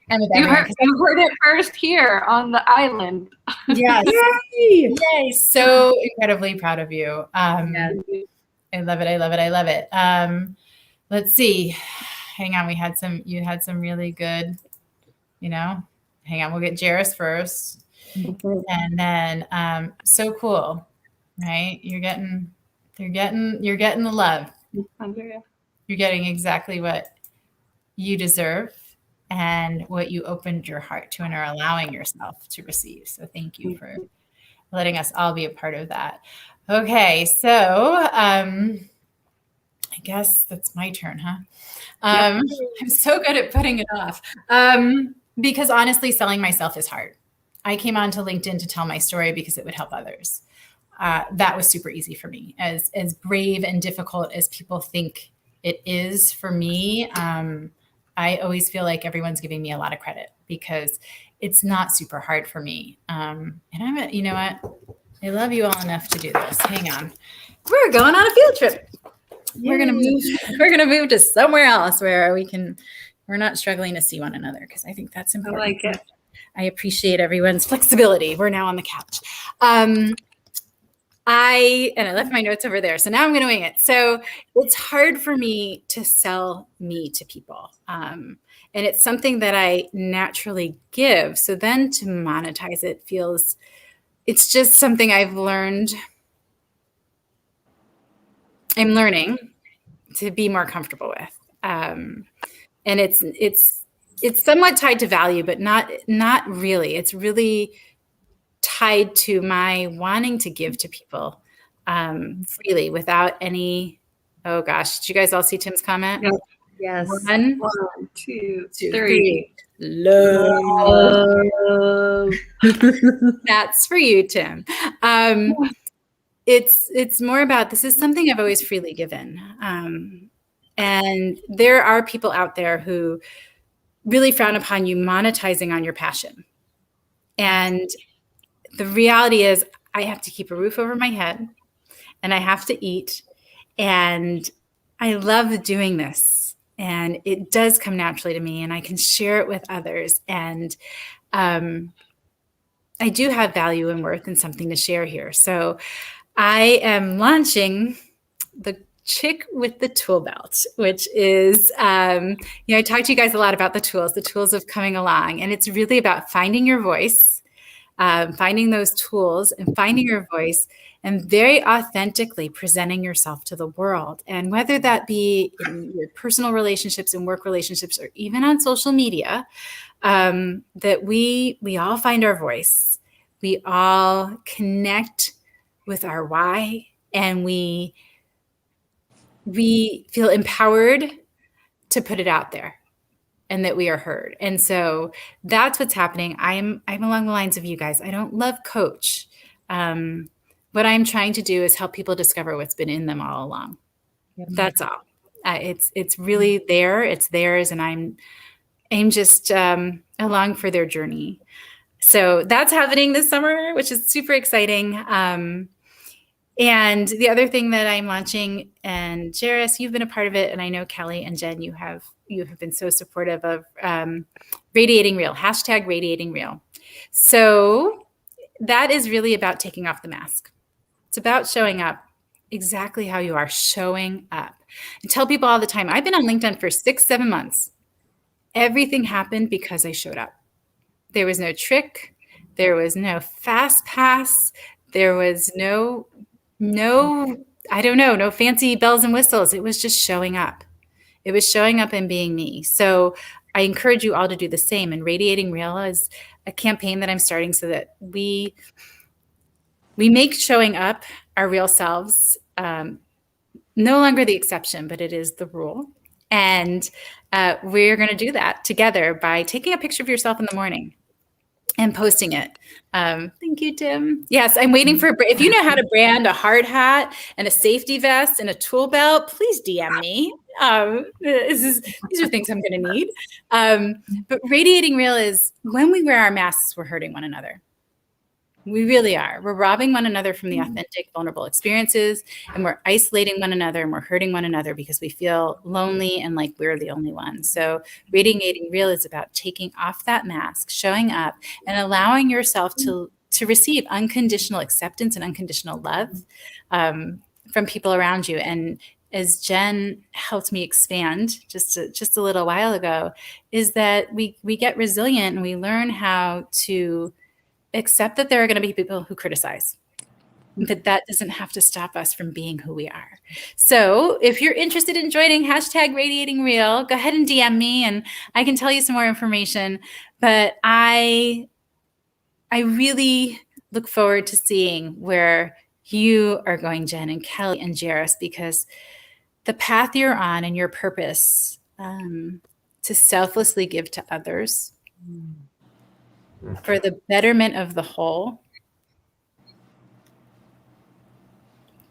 And with you heard it first here on the island. Yes. Yay. So incredibly proud of you. I love it. I love it. I love it. Let's see. Hang on. You had some really good, hang on. We'll get Jaris first. And then, so cool, right? You're getting the love. You're getting exactly what you deserve and what you opened your heart to and are allowing yourself to receive. So thank you for letting us all be a part of that. Okay. So, I guess that's my turn, huh? I'm so good at putting it off. Because honestly, selling myself is hard. I came onto LinkedIn to tell my story because it would help others. That was super easy for me. As brave and difficult as people think it is for me, I always feel like everyone's giving me a lot of credit because it's not super hard for me. And you know what? I love you all enough to do this. Hang on. We're going on a field trip. Yay. We're gonna move to somewhere else where we're not struggling to see one another, because I think that's important. I like it. I appreciate everyone's flexibility. We're now on the couch. I left my notes over there, so now I'm going to wing it. So it's hard for me to sell me to people. And it's something that I naturally give. So then to monetize it it's just something I've learned. I'm learning to be more comfortable with. And it's somewhat tied to value, but not really. It's really tied to my wanting to give to people freely without any, oh gosh, did you guys all see Tim's comment? Yep. Yes. One, two, three. Love. That's for you, Tim. It's more about, this is something I've always freely given. And there are people out there who really frown upon you monetizing on your passion. And the reality is I have to keep a roof over my head and I have to eat. And I love doing this. And it does come naturally to me and I can share it with others. And I do have value and worth and something to share here. So I am launching the Chick with the Tool Belt, which is, I talked to you guys a lot about the tools of coming along. And it's really about finding your voice, finding those tools and finding your voice and very authentically presenting yourself to the world. And whether that be in your personal relationships and work relationships, or even on social media, that we all find our voice. We all connect with our why, and we feel empowered to put it out there and that we are heard. And so that's what's happening. I'm along the lines of you guys. I don't love coach. what I'm trying to do is help people discover what's been in them all along. Yep. That's all. It's really there. It's theirs, and I'm just along for their journey. So that's happening this summer, which is super exciting. And the other thing that I'm launching, and Jaris, you've been a part of it, and I know Kelly and Jen, you have been so supportive of Radiating Real, #Radiating Real. So that is really about taking off the mask. It's about showing up exactly how you are, showing up. And tell people all the time, I've been on LinkedIn for 6-7 months. Everything happened because I showed up. There was no trick. There was no fast pass. There was no, I don't know, no fancy bells and whistles. It was just showing up. It was showing up and being me. So I encourage you all to do the same. And Radiating Real is a campaign that I'm starting so that we make showing up our real selves no longer the exception, but it is the rule. And we're going to do that together by taking a picture of yourself in the morning and posting it. Thank you, Tim. Yes, I'm waiting for, if you know how to brand a hard hat and a safety vest and a tool belt, please DM me. These are things I'm going to need. But Radiating Real is when we wear our masks, we're hurting one another. We really are. We're robbing one another from the authentic, vulnerable experiences, and we're isolating one another, and we're hurting one another because we feel lonely and like we're the only one. So Radiating Real is about taking off that mask, showing up, and allowing yourself to receive unconditional acceptance and unconditional love from people around you. And as Jen helped me expand just a little while ago, is that we get resilient and we learn how to accept that there are going to be people who criticize, but that doesn't have to stop us from being who we are. So if you're interested in joining #Radiating Real, go ahead and DM me and I can tell you some more information. But I really look forward to seeing where you are going, Jen and Kelly and Jaris, because the path you're on and your purpose to selflessly give to others for the betterment of the whole,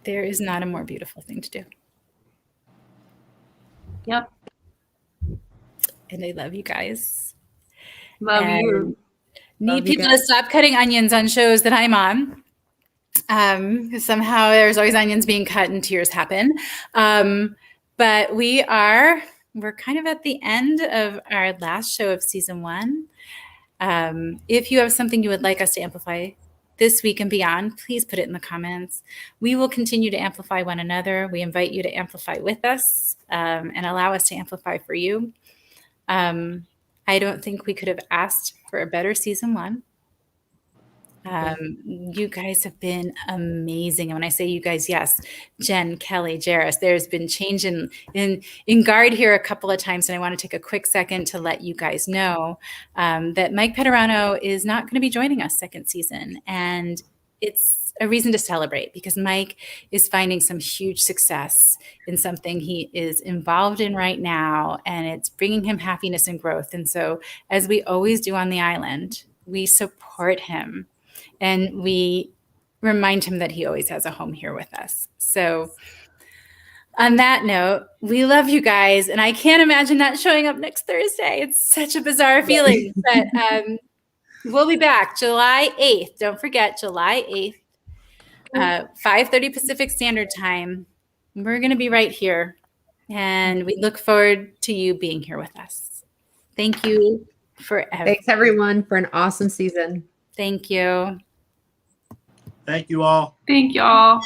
there is not a more beautiful thing to do. Yep. And I love you guys. Love you. Need people to stop cutting onions on shows that I'm on. Somehow there's always onions being cut and tears happen. But we're kind of at the end of our last show of season 1. If you have something you would like us to amplify this week and beyond, please put it in the comments. We will continue to amplify one another. We invite you to amplify with us and allow us to amplify for you. I don't think we could have asked for a better season 1. You guys have been amazing. And when I say you guys, yes, Jen, Kelly, Jaris, there's been change in guard here a couple of times. And I want to take a quick second to let you guys know that Mike Petterano is not going to be joining us second season. And it's a reason to celebrate because Mike is finding some huge success in something he is involved in right now. And it's bringing him happiness and growth. And so as we always do on the island, we support him. And we remind him that he always has a home here with us. So on that note, we love you guys. And I can't imagine that showing up next Thursday. It's such a bizarre feeling. But we'll be back July 8th. Don't forget, July 8th, 5:30 Pacific Standard Time. We're going to be right here. And we look forward to you being here with us. Thank you forever. Thanks, everyone, for an awesome season. Thank you. Thank you all. Thank y'all.